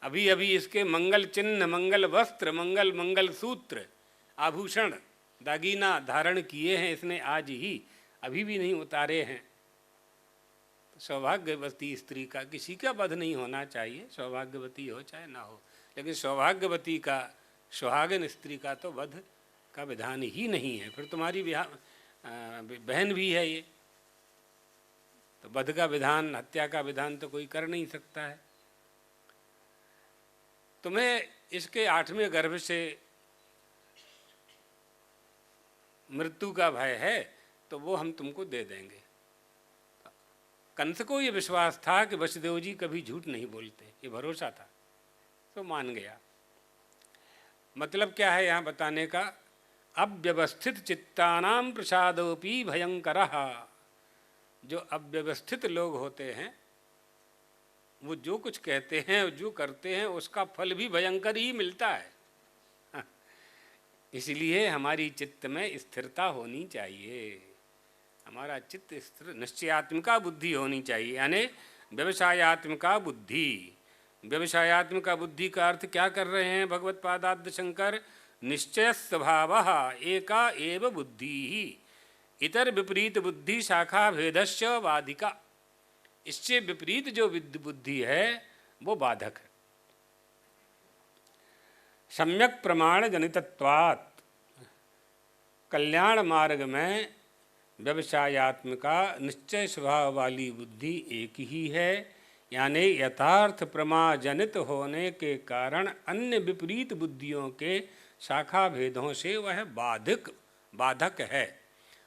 अभी अभी इसके मंगल चिन्ह, मंगल वस्त्र, मंगल सूत्र, आभूषण, दागीना धारण किए हैं इसने, आज ही अभी भी नहीं उतारे हैं। सौभाग्यवती स्त्री का किसी का वध नहीं होना चाहिए, सौभाग्यवती हो चाहे ना हो, लेकिन सौभाग्यवती का, सुहागन स्त्री का तो वध का विधान ही नहीं है। फिर तुम्हारी बहन भी है ये, तो वध का विधान, हत्या का विधान तो कोई कर नहीं सकता है। तुम्हें इसके 8वें गर्भ से मृत्यु का भय है तो वो हम तुमको दे देंगे। कंस को ये विश्वास था कि वसुदेव जी कभी झूठ नहीं बोलते, ये भरोसा था, तो मान गया। मतलब क्या है यहाँ बताने का, अव्यवस्थित चित्तानां प्रसादोपि भयंकरः। जो अव्यवस्थित लोग होते हैं वो जो कुछ कहते हैं, जो करते हैं, उसका फल भी भयंकर ही मिलता है। इसलिए हमारी चित्त में स्थिरता होनी चाहिए, हमारा चित्त स्थिर, निश्चयात्मिका बुद्धि होनी चाहिए, यानी व्यवसायात्मिका बुद्धि। व्यवसायात्मिका बुद्धि का अर्थ क्या कर रहे हैं भगवत पादाद्य शंकर, निश्चय स्वभाव एका एव बुद्धि इतर विपरीत बुद्धि शाखा भेदस्य बाधिका। इससे विपरीत जो बुद्धि है वो बाधक है। सम्यक प्रमाण जनितत्वात् कल्याण मार्ग में व्यवसायात्मिका निश्चय स्वभाव वाली बुद्धि एक ही है, यानी यथार्थ प्रमा जनित होने के कारण अन्य विपरीत बुद्धियों के शाखा भेदों से वह बाधक है।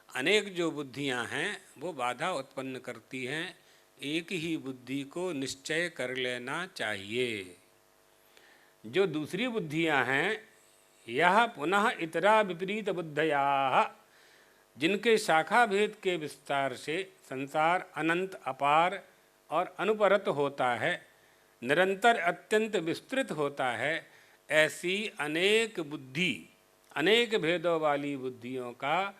अनेक जो बुद्धियां हैं वो बाधा उत्पन्न करती हैं, एक ही बुद्धि को निश्चय कर लेना चाहिए। जो दूसरी बुद्धियां हैं यह पुनः इतरा विपरीत बुद्धया, जिनके शाखा भेद के विस्तार से संसार अनंत अपार और अनुपरत होता है, निरंतर अत्यंत विस्तृत होता है, ऐसी अनेक भेदों वाली बुद्धियों का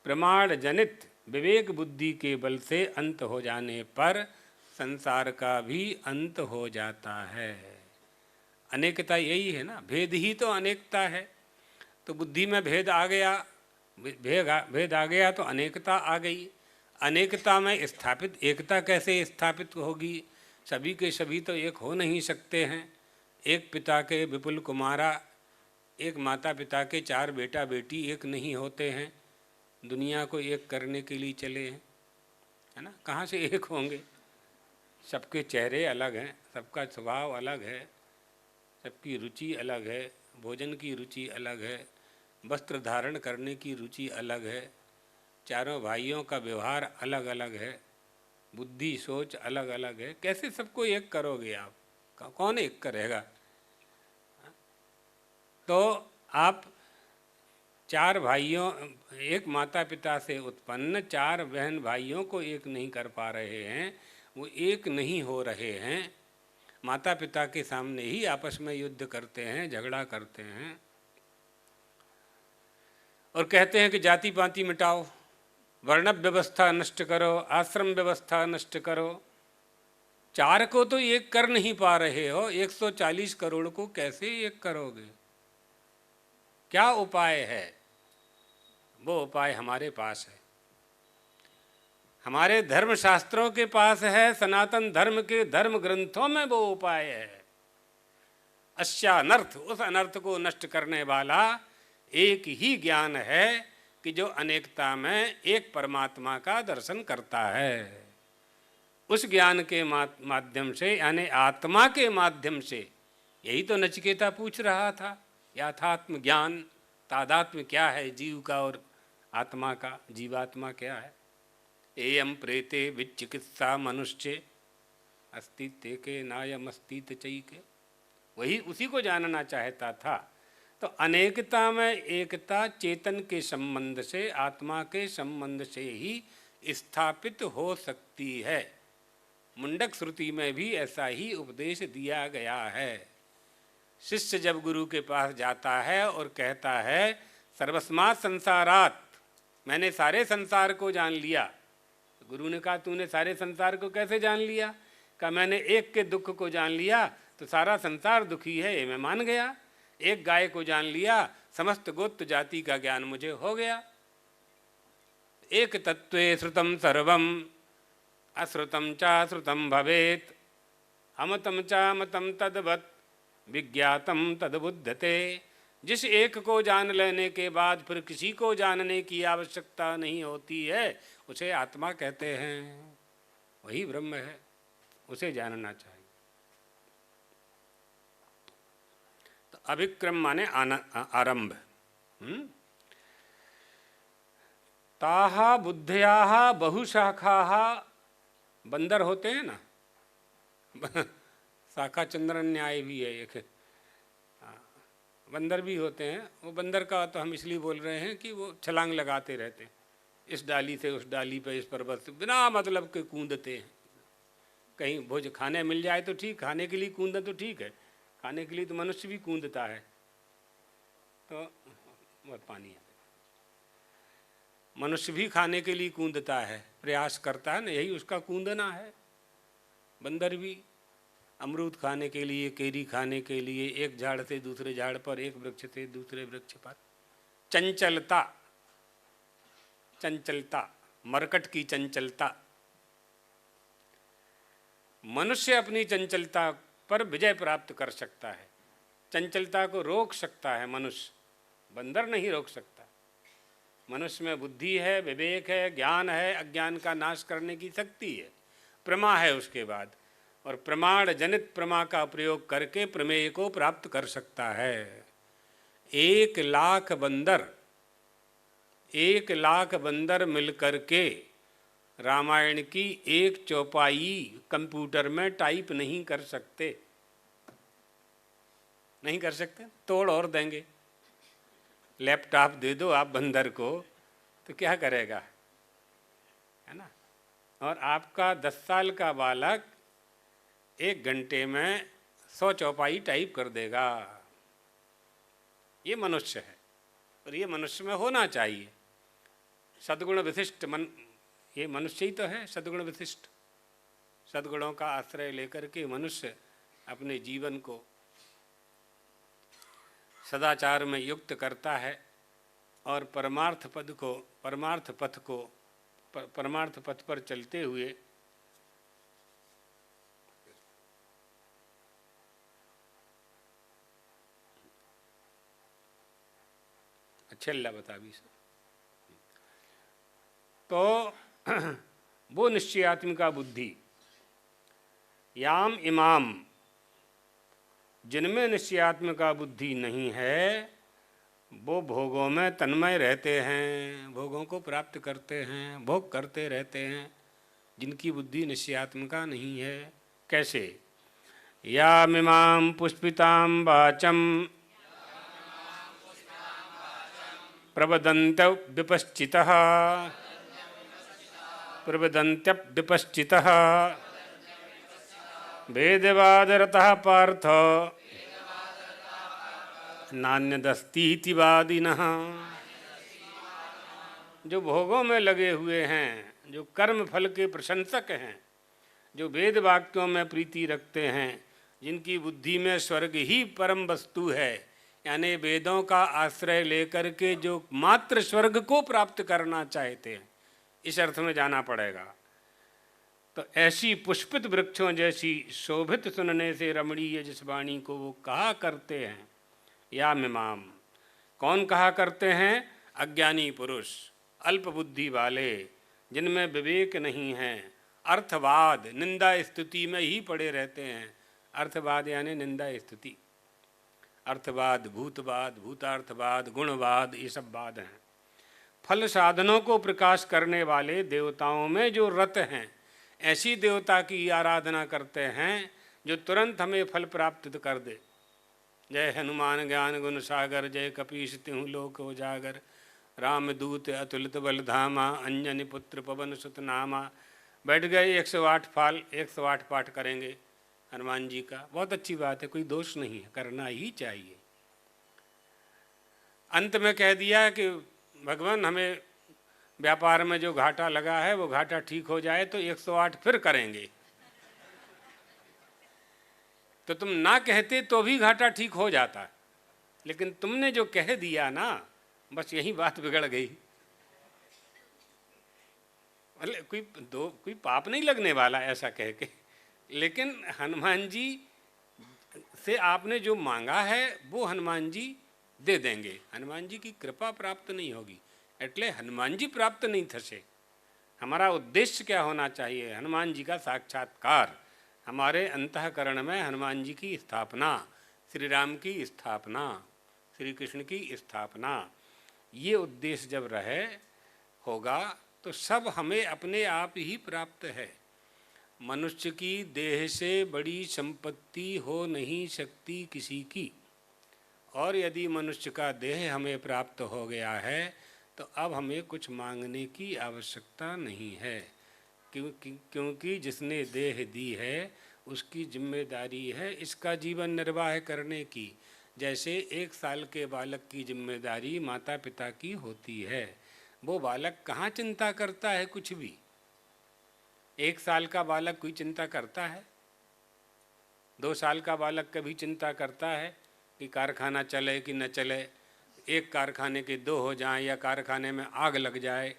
प्रमाण जनित विवेक बुद्धि के बल से अंत हो जाने पर संसार का भी अंत हो जाता है। अनेकता यही है ना, भेद ही तो अनेकता है। तो बुद्धि में भेद आ गया तो अनेकता आ गई। अनेकता में स्थापित एकता कैसे स्थापित होगी? सभी के सभी तो एक हो नहीं सकते हैं। एक पिता के विपुल कुमारा, एक माता पिता के 4 बेटा बेटी एक नहीं होते हैं। दुनिया को एक करने के लिए चले हैं, है ना? कहाँ से एक होंगे? सबके चेहरे अलग हैं, सबका स्वभाव अलग है, सबकी रुचि अलग है, भोजन की रुचि अलग है, वस्त्र धारण करने की रुचि अलग है, चारों भाइयों का व्यवहार अलग अलग है, बुद्धि सोच अलग अलग है। कैसे सबको एक करोगे आप? कौन एक करेगा? तो आप 4 भाइयों, एक माता पिता से उत्पन्न 4 बहन भाइयों को एक नहीं कर पा रहे हैं, वो एक नहीं हो रहे हैं। माता पिता के सामने ही आपस में युद्ध करते हैं, झगड़ा करते हैं और कहते हैं कि जाति पाति मिटाओ, वर्ण व्यवस्था नष्ट करो, आश्रम व्यवस्था नष्ट करो। 4 को तो एक कर नहीं पा रहे हो, 140 करोड़ को कैसे एक करोगे? क्या उपाय है? वो उपाय हमारे पास है, हमारे धर्मशास्त्रों के पास है, सनातन धर्म के धर्म ग्रंथों में वो उपाय है। अस्यानर्थ, उस अनर्थ को नष्ट करने वाला एक ही ज्ञान है कि जो अनेकता में एक परमात्मा का दर्शन करता है। उस ज्ञान के माध्यम से, यानी आत्मा के माध्यम से, यही तो नचिकेता पूछ रहा था, यथात्म ज्ञान, तादात्म्य क्या है जीव का और आत्मा का, जीवात्मा क्या है। एयम प्रेते विचिकित्सा मनुष्य अस्तित्व के नायमस्तित चैके, वही उसी को जानना चाहता था। तो अनेकता में एकता चेतन के संबंध से, आत्मा के संबंध से ही स्थापित हो सकती है। मुंडक श्रुति में भी ऐसा ही उपदेश दिया गया है। शिष्य जब गुरु के पास जाता है और कहता है सर्वस्मात् संसारात्, मैंने सारे संसार को जान लिया, तो गुरु ने कहा तूने सारे संसार को कैसे जान लिया? कहा मैंने एक के दुख को जान लिया तो सारा संसार दुखी है, ये मैं मान गया। एक गाय को जान लिया, समस्त गोत्र जाति का ज्ञान मुझे हो गया। एक तत्वे श्रुतम सर्वम अश्रुतम चाश्रुतम भवेत, अमतम चामतम तद्वत् विज्ञातम तद्बुध्यते। जिस एक को जान लेने के बाद फिर किसी को जानने की आवश्यकता नहीं होती है, उसे आत्मा कहते हैं। वही ब्रह्म है, उसे जानना चाहिए। तो अभिक्रम माने आरंभ। ताहा बुद्धया बहुशाखाः, बंदर होते हैं ना शाखा चंद्रन न्याय भी है एक, बंदर भी होते हैं। वो बंदर का तो हम इसलिए बोल रहे हैं कि वो छलांग लगाते रहते हैं, इस डाली से उस डाली पे, इस पर्वत से, बिना मतलब के कूदते हैं। कहीं भोज खाने मिल जाए तो ठीक, खाने के लिए कूदे तो ठीक है, खाने के लिए तो मनुष्य भी कूदता है। तो बहुत पानी है, मनुष्य भी खाने के लिए कूदता है, प्रयास करता है ना, यही उसका कूदना है। बंदर भी अमरूद खाने के लिए, केरी खाने के लिए एक झाड़ से दूसरे झाड़ पर, एक वृक्ष से दूसरे वृक्ष पर। चंचलता, चंचलता, मरकट की चंचलता। मनुष्य अपनी चंचलता पर विजय प्राप्त कर सकता है, चंचलता को रोक सकता है मनुष्य, बंदर नहीं रोक सकता। मनुष्य में बुद्धि है, विवेक है, ज्ञान है, अज्ञान का नाश करने की शक्ति है, प्रमा है उसके बाद, और प्रमाण जनित प्रमा का प्रयोग करके प्रमेय को प्राप्त कर सकता है। 1,00,000 बंदर, 1,00,000 बंदर मिलकर के रामायण की एक चौपाई कंप्यूटर में टाइप नहीं कर सकते, नहीं कर सकते, तोड़ और देंगे। लैपटॉप दे दो आप बंदर को तो क्या करेगा, है ना। और आपका 10 साल का बालक 1 घंटे में 100 चौपाई टाइप कर देगा। ये मनुष्य है, और ये मनुष्य में होना चाहिए। सद्गुण विशिष्ट मन, ये मनुष्य ही तो है सद्गुण विशिष्ट। सद्गुणों का आश्रय लेकर के मनुष्य अपने जीवन को सदाचार में युक्त करता है और परमार्थ पथ पर चलते हुए अच्छे अल्लाह बता भी सर। तो वो निश्चयात्मिका बुद्धि, याम इमाम, जिनमें निश्चयात्मिका बुद्धि नहीं है वो भोगों में तन्मय रहते हैं, भोगों को प्राप्त करते हैं, भोग करते रहते हैं। जिनकी बुद्धि निश्चयात्मिका नहीं है, कैसे? यामिमां पुष्पितां वाचम प्रवदन्त्यव्यपश्चितः, प्रवदन्त्यव्यपश्चितः वेदवादरतः पार्थ नान्यदस्तीति वादिनः। जो भोगों में लगे हुए हैं, जो कर्म फल के प्रशंसक हैं, जो वेद वाक्यों में प्रीति रखते हैं, जिनकी बुद्धि में स्वर्ग ही परम वस्तु है, यानी वेदों का आश्रय लेकर के जो मात्र स्वर्ग को प्राप्त करना चाहते हैं, इस अर्थ में जाना पड़ेगा। तो ऐसी पुष्पित वृक्षों जैसी शोभित सुनने से रमणीय जिस वाणी को वो कहा करते हैं, या मिमाम, कौन कहा करते हैं? अज्ञानी पुरुष, अल्प बुद्धि वाले, जिनमें विवेक नहीं है, अर्थवाद, निंदा स्तुति में ही पड़े रहते हैं। अर्थवाद यानी निंदा स्तुति, अर्थवाद, भूतवाद, भूतार्थवाद, गुणवाद, ये सब वाद हैं। फल साधनों को प्रकाश करने वाले देवताओं में जो रत हैं, ऐसी देवता की आराधना करते हैं जो तुरंत हमें फल प्राप्त कर दे। जय हनुमान ज्ञान गुण सागर, जय कपीश तिहु लोक उजागर, रामदूत अतुलित बलधामा, अंजनी पुत्र पवन सुत नामा। बैठ गए, 108 फाल, 108 पाठ करेंगे हनुमान जी का। बहुत अच्छी बात है, कोई दोष नहीं है, करना ही चाहिए। अंत में कह दिया कि भगवान हमें व्यापार में जो घाटा लगा है वो घाटा ठीक हो जाए तो 108 फिर करेंगे। तो तुम ना कहते तो भी घाटा ठीक हो जाता, लेकिन तुमने जो कह दिया ना, बस यही बात बिगड़ गई। कोई पाप नहीं लगने वाला ऐसा कह के, लेकिन हनुमान जी से आपने जो मांगा है वो हनुमान जी दे देंगे। हनुमान जी की कृपा प्राप्त नहीं होगी, એટલે हनुमान जी प्राप्त नहीं थसे। हमारा उद्देश्य क्या होना चाहिए? हनुमान जी का साक्षात्कार, हमारे अंतःकरण में हनुमान जी की स्थापना, श्री राम की स्थापना, श्री कृष्ण की स्थापना। ये उद्देश्य जब रहे होगा तो सब हमें अपने आप ही प्राप्त है। मनुष्य की देह से बड़ी संपत्ति हो नहीं सकती किसी की, और यदि मनुष्य का देह हमें प्राप्त हो गया है तो अब हमें कुछ मांगने की आवश्यकता नहीं है, क्योंकि जिसने देह दी है उसकी जिम्मेदारी है इसका जीवन निर्वाह करने की। जैसे 1 साल के बालक की जिम्मेदारी माता पिता की होती है। वो बालक कहाँ चिंता करता है कुछ भी? 1 साल का बालक कोई चिंता करता है? 2 साल का बालक कभी चिंता करता है कि कारखाना चले कि न चले, एक कारखाने के 2 हो जाएं या कारखाने में आग लग जाए,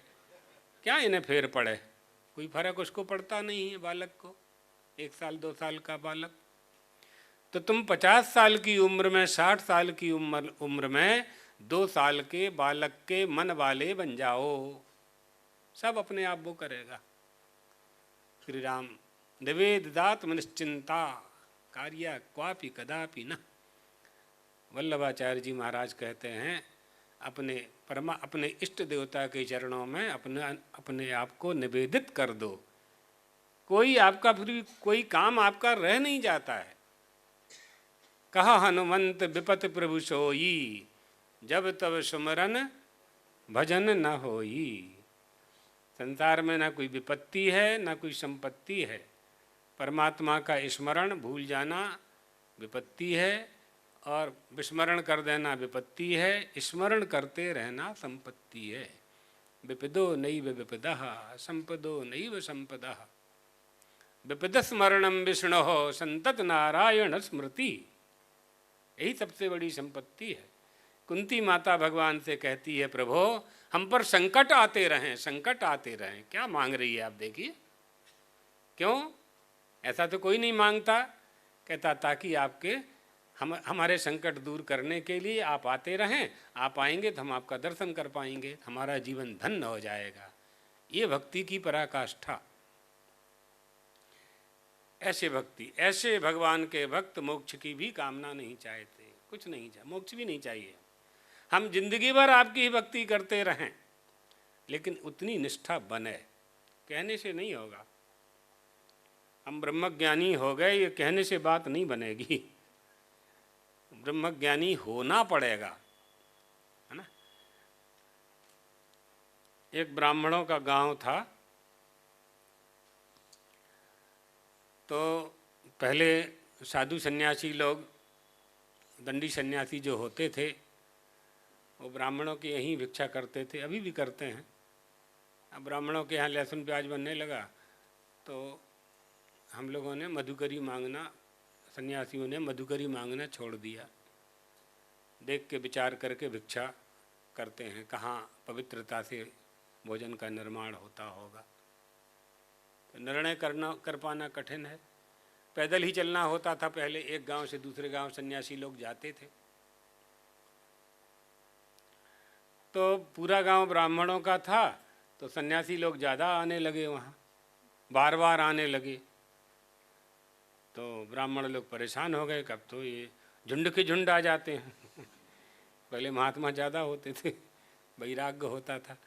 क्या इन्हें फेर पड़े? कोई फर्क उसको पड़ता नहीं है बालक को, 1 साल 2 साल का बालक। तो तुम 50 साल की उम्र में, 60 साल की उम्र में 2 साल के बालक के मन वाले बन जाओ, सब अपने आप वो करेगा। श्री राम निवेदितात्म निश्चिंता कार्य क्वापि कदापि न। वल्लभाचार्य जी महाराज कहते हैं अपने इष्ट देवता के चरणों में अपने आप को निवेदित कर दो। फिर कोई काम आपका रह नहीं जाता है। कहा हनुमंत विपत प्रभु सोई, जब तब सुमरन भजन न होई। संसार में ना कोई विपत्ति है ना कोई संपत्ति है। परमात्मा का स्मरण भूल जाना विपत्ति है और विस्मरण कर देना विपत्ति है। स्मरण करते रहना संपत्ति है। विपदो नैव विपदः संपदो नैव संपदः। विपद स्मरणम विष्णु संतत नारायण स्मृति, यही सबसे बड़ी संपत्ति है। कुंती माता भगवान से कहती है, प्रभो हम पर संकट आते रहें, संकट आते रहें। क्या मांग रही है आप देखिए। क्यों? ऐसा तो कोई नहीं मांगता। कहता ताकि हमारे संकट दूर करने के लिए आप आते रहें। आप आएंगे तो हम आपका दर्शन कर पाएंगे, हमारा जीवन धन्य हो जाएगा। ये भक्ति की पराकाष्ठा। ऐसे भक्ति, ऐसे भगवान के भक्त मोक्ष की भी कामना नहीं चाहते, कुछ नहीं चाहिए, मोक्ष भी नहीं चाहिए। हम जिंदगी भर आपकी ही भक्ति करते रहें, लेकिन उतनी निष्ठा बने, कहने से नहीं होगा। हम ब्रह्मज्ञानी हो गए ये कहने से बात नहीं बनेगी, ब्रह्मज्ञानी होना पड़ेगा, है ना। एक ब्राह्मणों का गांव था, तो पहले साधु सन्यासी लोग, दंडी सन्यासी जो होते थे, वो ब्राह्मणों के यहीं भिक्षा करते थे, अभी भी करते हैं। अब ब्राह्मणों के यहाँ लहसुन प्याज बनने लगा तो हम लोगों ने मधुकरी मांगना, सन्यासियों ने मधुकरी मांगना छोड़ दिया। देख के विचार करके भिक्षा करते हैं, कहाँ पवित्रता से भोजन का निर्माण होता होगा। तो निर्णय कर पाना कठिन है। पैदल ही चलना होता था पहले, एक गांव से दूसरे गांव सन्यासी लोग जाते थे। तो पूरा गांव ब्राह्मणों का था, तो सन्यासी लोग ज़्यादा आने लगे वहाँ, बार बार आने लगे। तो ब्राह्मण लोग परेशान हो गए, कब तो ये झुंड के झुंड आ जाते हैं। पहले महात्मा ज़्यादा होते थे, वैराग्य होता था।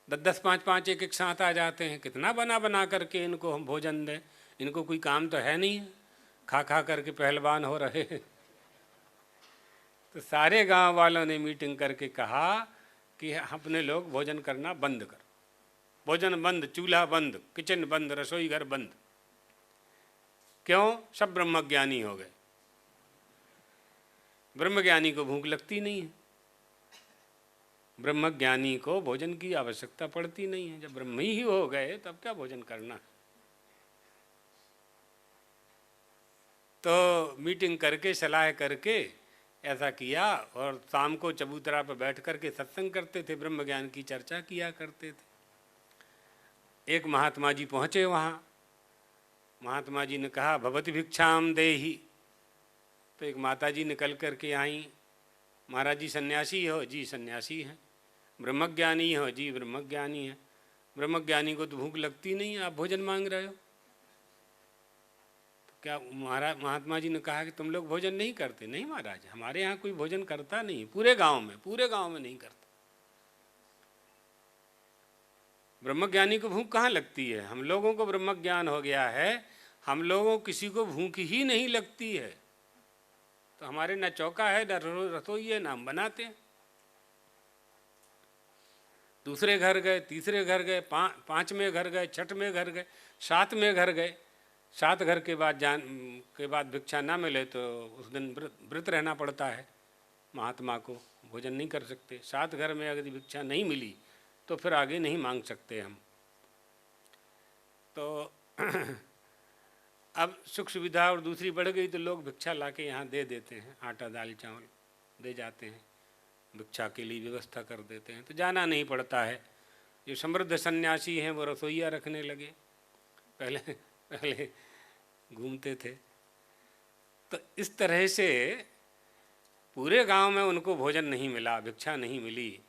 10-10, 5-5 एक साथ आ जाते हैं। कितना बना बना करके इनको हम भोजन दें, इनको कोई काम तो है नहीं, खा खा करके पहलवान हो रहे। तो सारे गांव वालों ने मीटिंग करके कहा कि अपने लोग भोजन करना बंद कर, भोजन बंद, चूल्हा बंद, किचन बंद, रसोई घर बंद। क्यों? सब ब्रह्मज्ञानी हो गए। ब्रह्मज्ञानी को भूख लगती नहीं है, ब्रह्मज्ञानी को भोजन की आवश्यकता पड़ती नहीं है। जब ब्रह्म ही हो गए तब क्या भोजन करना। तो मीटिंग करके, सलाह करके ऐसा किया, और शाम को चबूतरा पर बैठ करके सत्संग करते थे, ब्रह्म ज्ञान की चर्चा किया करते थे। एक महात्मा जी पहुँचे वहाँ। महात्मा जी ने कहा भवति भिक्षाम देहि। तो एक माता जी निकल करके आई, महाराज जी सन्यासी हो? जी सन्यासी हैं। ब्रह्मज्ञानी हो? जी ब्रह्मज्ञानी है। ब्रह्मज्ञानी को तो भूख लगती नहीं है, आप भोजन मांग रहे हो। तो क्या महात्मा जी ने कहा कि तुम लोग भोजन नहीं करते? नहीं महाराज, हमारे यहाँ कोई भोजन करता नहीं, पूरे गांव में नहीं करता। ब्रह्मज्ञानी को भूख कहाँ लगती है? हम लोगों को ब्रह्मज्ञान हो गया है, हम लोगों किसी को भूख ही नहीं लगती है। तो हमारे ना चौका है, ना रसोई है, ना हम बनाते हैं। दूसरे घर गए, तीसरे घर गए, 5वें घर गए, 6वें घर गए, 7वें घर गए। 7 घर के बाद भिक्षा ना मिले तो उस दिन व्रत रहना पड़ता है महात्मा को, भोजन नहीं कर सकते। 7 घर में अगर भिक्षा नहीं मिली तो फिर आगे नहीं मांग सकते हम। तो अब सुख सुविधा और दूसरी बढ़ गई तो लोग भिक्षा लाके यहाँ दे देते हैं, आटा दाल चावल दे जाते हैं, भिक्षा के लिए व्यवस्था कर देते हैं, तो जाना नहीं पड़ता है। जो समृद्ध सन्यासी हैं वो रसोईया रखने लगे, पहले पहले घूमते थे। तो इस तरह से पूरे गांव में उनको भोजन नहीं मिला, भिक्षा नहीं मिली,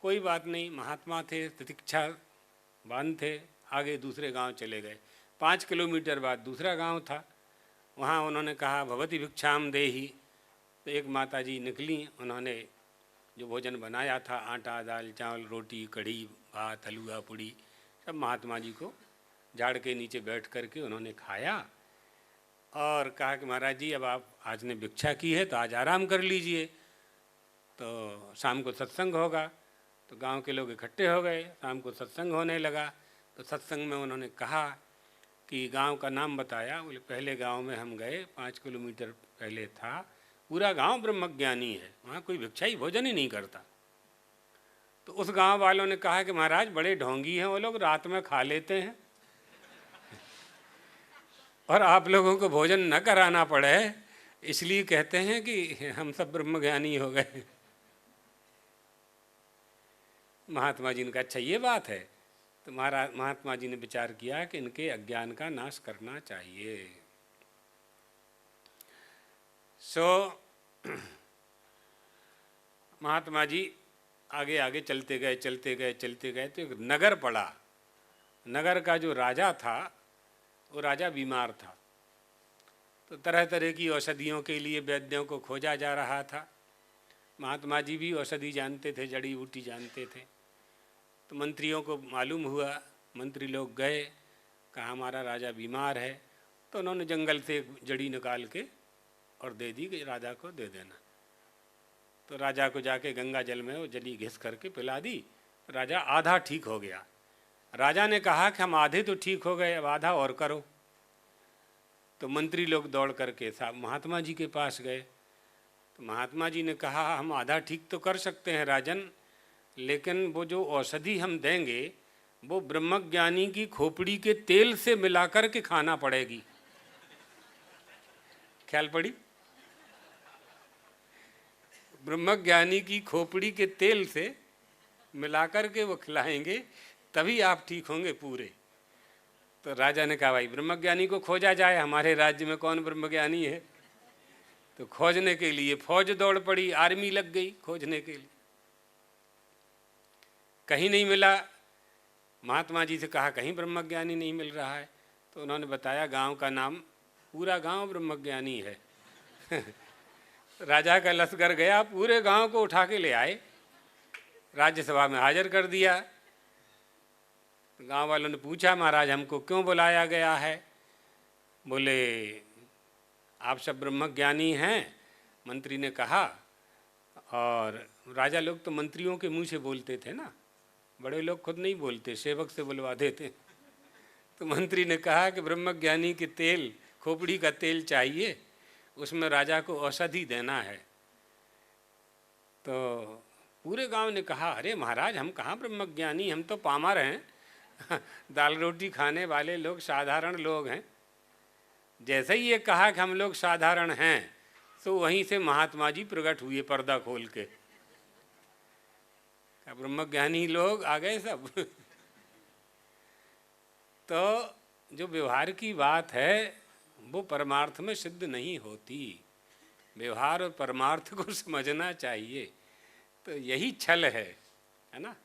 कोई बात नहीं, महात्मा थे, तितिक्षावान थे, आगे दूसरे गांव चले गए। 5 किलोमीटर बाद दूसरा गांव था, वहाँ उन्होंने कहा भवती भिक्षाम देही। तो एक माता जी निकली, उन्होंने जो भोजन बनाया था, आटा दाल चावल रोटी कढ़ी भात हलवा पूड़ी, सब महात्मा जी को झाड़ के नीचे बैठ कर के उन्होंने खाया और कहा कि महाराज जी अब आप आज ने भिक्षा की है तो आज आराम कर लीजिए, तो शाम को सत्संग होगा। तो गांव के लोग इकट्ठे हो गए, शाम को सत्संग होने लगा। तो सत्संग में उन्होंने कहा कि गांव का नाम बताया, बोले पहले गांव में हम गए, 5 किलोमीटर पहले था, पूरा गांव ब्रह्मज्ञानी है, वहाँ कोई भिक्षाई भोजन ही नहीं करता। तो उस गांव वालों ने कहा कि महाराज बड़े ढोंगी हैं वो लोग, रात में खा लेते हैं और आप लोगों को भोजन न कराना पड़े इसलिए कहते हैं कि हम सब ब्रह्मज्ञानी हो गए। महात्मा जी ने कहा अच्छा ये बात है। तो महात्मा जी ने विचार किया कि इनके अज्ञान का नाश करना चाहिए। महात्मा जी आगे आगे चलते गए तो एक नगर पड़ा। नगर का जो राजा था वो राजा बीमार था, तो तरह तरह की औषधियों के लिए वैद्यों को खोजा जा रहा था। महात्मा जी भी औषधि जानते थे, जड़ी बूटी जानते थे। तो मंत्रियों को मालूम हुआ, मंत्री लोग गए, कहा हमारा राजा बीमार है। तो उन्होंने जंगल से एक जड़ी निकाल के और दे दी कि राजा को दे देना। तो राजा को जाके गंगा जल में वो जली घिस करके पिला दी, तो राजा आधा ठीक हो गया। राजा ने कहा कि हम आधे तो ठीक हो गए, अब आधा और करो। तो मंत्री लोग दौड़ करके साहब महात्मा जी के पास गए। तो महात्मा जी ने कहा हम आधा ठीक तो कर सकते हैं राजन, लेकिन वो जो औषधि हम देंगे वो ब्रह्मज्ञानी की खोपड़ी के तेल से मिलाकर के खाना पड़ेगी। ख्याल पड़ी? ब्रह्मज्ञानी की खोपड़ी के तेल से मिलाकर के वो खिलाएंगे तभी आप ठीक होंगे पूरे। तो राजा ने कहा भाई ब्रह्मज्ञानी को खोजा जाए, हमारे राज्य में कौन ब्रह्मज्ञानी है। तो खोजने के लिए फौज दौड़ पड़ी, आर्मी लग गई खोजने के लिए, कहीं नहीं मिला। महात्मा जी से कहा कहीं ब्रह्मज्ञानी नहीं मिल रहा है। तो उन्होंने बताया गांव का नाम, पूरा गांव ब्रह्मज्ञानी है। राजा का लश्कर गया, पूरे गांव को उठा के ले आए, राज्यसभा में हाजिर कर दिया। तो गांव वालों ने पूछा महाराज हमको क्यों बुलाया गया है। बोले आप सब ब्रह्मज्ञानी हैं, मंत्री ने कहा। और राजा लोग तो मंत्रियों के मुंह से बोलते थे ना, बड़े लोग खुद नहीं बोलते, सेवक से बुलवा देते। तो मंत्री ने कहा कि ब्रह्मज्ञानी के तेल, खोपड़ी का तेल चाहिए, उसमें राजा को औषधि देना है। तो पूरे गांव ने कहा अरे महाराज हम कहाँ ब्रह्मज्ञानी, हम तो पामर हैं, दाल रोटी खाने वाले लोग, साधारण लोग हैं। जैसे ही ये कहा कि हम लोग साधारण हैं, तो वहीं से महात्मा जी प्रकट हुए पर्दा खोल के। ब्रह्मज्ञानी लोग आ गए सब। तो जो व्यवहार की बात है वो परमार्थ में सिद्ध नहीं होती। व्यवहार और परमार्थ को समझना चाहिए। तो यही छल है ना।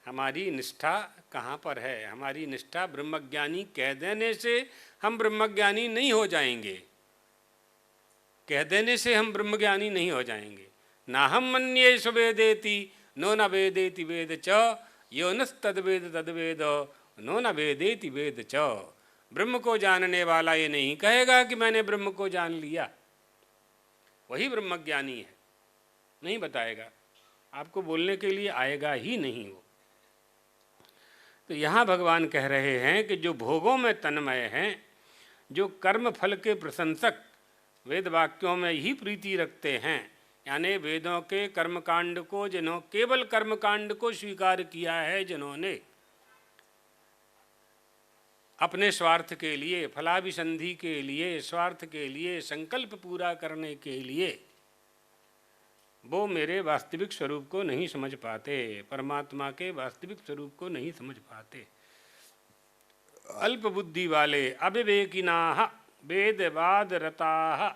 हमारी निष्ठा कहाँ पर है? हमारी निष्ठा ब्रह्मज्ञानी कह देने से हम ब्रह्मज्ञानी नहीं हो जाएंगे, कह देने से हम ब्रह्मज्ञानी नहीं हो जाएंगे। ना हम मन्ये सुवेदेति नो न वेदेति वेद च, यो नस्तद्वेद तद्वेद नो न वेदेति वेद च। ब्रह्म को जानने वाला ये नहीं कहेगा कि मैंने ब्रह्म को जान लिया, वही ब्रह्मज्ञानी है, नहीं बताएगा, आपको बोलने के लिए आएगा ही नहीं वो। तो यहाँ भगवान कह रहे हैं कि जो भोगों में तन्मय हैं, जो कर्म फल के प्रशंसक, वेद वाक्यों में ही प्रीति रखते हैं, यानी वेदों के कर्मकांड को, जिन्होंने केवल कर्मकांड को स्वीकार किया है, जिन्होंने अपने स्वार्थ के लिए, फलाभिसंधि के लिए, स्वार्थ के लिए, संकल्प पूरा करने के लिए वो मेरे वास्तविक स्वरूप को नहीं समझ पाते, परमात्मा के वास्तविक स्वरूप को नहीं समझ पाते। अल्प बुद्धि वाले, अविवेकिनाः वेदवाद रताः,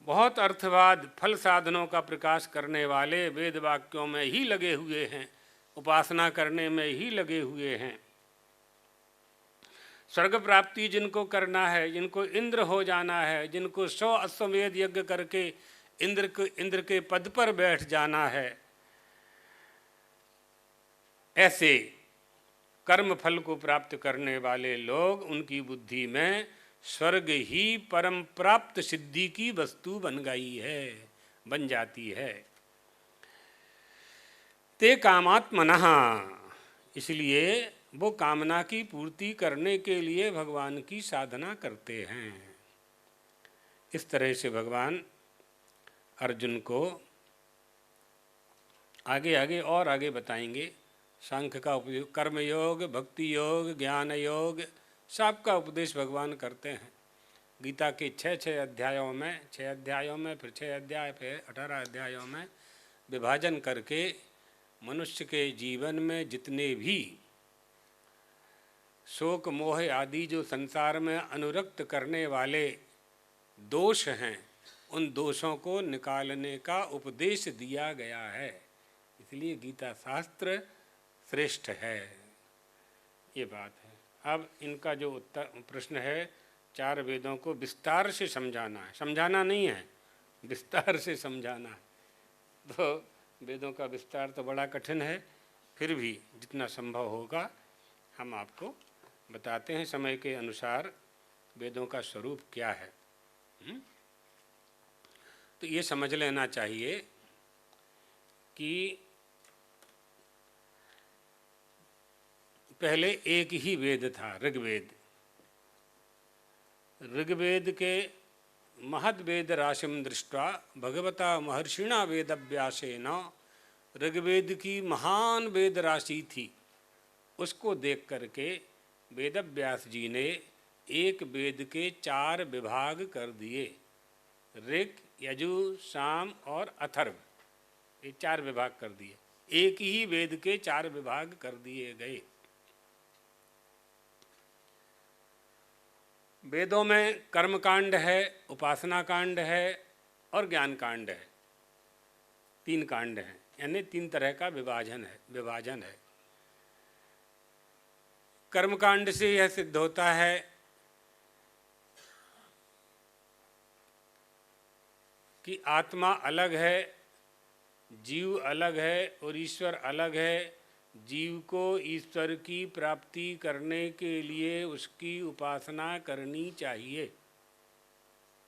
बहुत अर्थवाद फल साधनों का प्रकाश करने वाले वेद वाक्यों में ही लगे हुए हैं, उपासना करने में ही लगे हुए हैं। स्वर्ग प्राप्ति जिनको करना है, जिनको इंद्र हो जाना है, जिनको 100 अश्वमेध यज्ञ करके इंद्र के पद पर बैठ जाना है, ऐसे कर्म फल को प्राप्त करने वाले लोग, उनकी बुद्धि में स्वर्ग ही परम प्राप्त सिद्धि की वस्तु बन गई है, बन जाती है। ते कामात्मनः, इसलिए वो कामना की पूर्ति करने के लिए भगवान की साधना करते हैं। इस तरह से भगवान अर्जुन को आगे आगे और आगे बताएंगे। सांख्य का उपयोग, कर्म योग, भक्ति योग, ज्ञान योग, सबका उपदेश भगवान करते हैं। गीता के 6 अध्यायों में, 6 अध्यायों में, फिर 6 अध्याय, फिर 18 अध्यायों में विभाजन करके मनुष्य के जीवन में जितने भी शोक मोह आदि जो संसार में अनुरक्त करने वाले दोष हैं, उन दोषों को निकालने का उपदेश दिया गया है। इसलिए गीता शास्त्र श्रेष्ठ है, ये बात है। अब इनका जो उत्तर प्रश्न है, 4 वेदों को विस्तार से समझाना है, समझाना नहीं है, विस्तार से समझाना है। तो वेदों का विस्तार तो बड़ा कठिन है, फिर भी जितना संभव होगा हम आपको बताते हैं समय के अनुसार वेदों का स्वरूप क्या है। तो ये समझ लेना चाहिए कि पहले एक ही वेद था, ऋग्वेद। ऋग्वेद के महद वेद राशिम दृष्ट्वा भगवता महर्षिणा वेदव्यासेन, ऋग्वेद की महान वेद राशि थी, उसको देख करके वेदव्यास जी ने एक वेद के 4 विभाग कर दिए। ऋग, यजु, साम और अथर्व, ये 4 विभाग कर दिए। एक ही वेद के 4 विभाग कर दिए गए। वेदों में कर्म कांड है, उपासना कांड है और ज्ञान कांड है। 3 कांड हैं, यानी 3 तरह का विभाजन है। कर्म कांड से यह सिद्ध होता है कि आत्मा अलग है, जीव अलग है और ईश्वर अलग है। जीव को ईश्वर की प्राप्ति करने के लिए उसकी उपासना करनी चाहिए,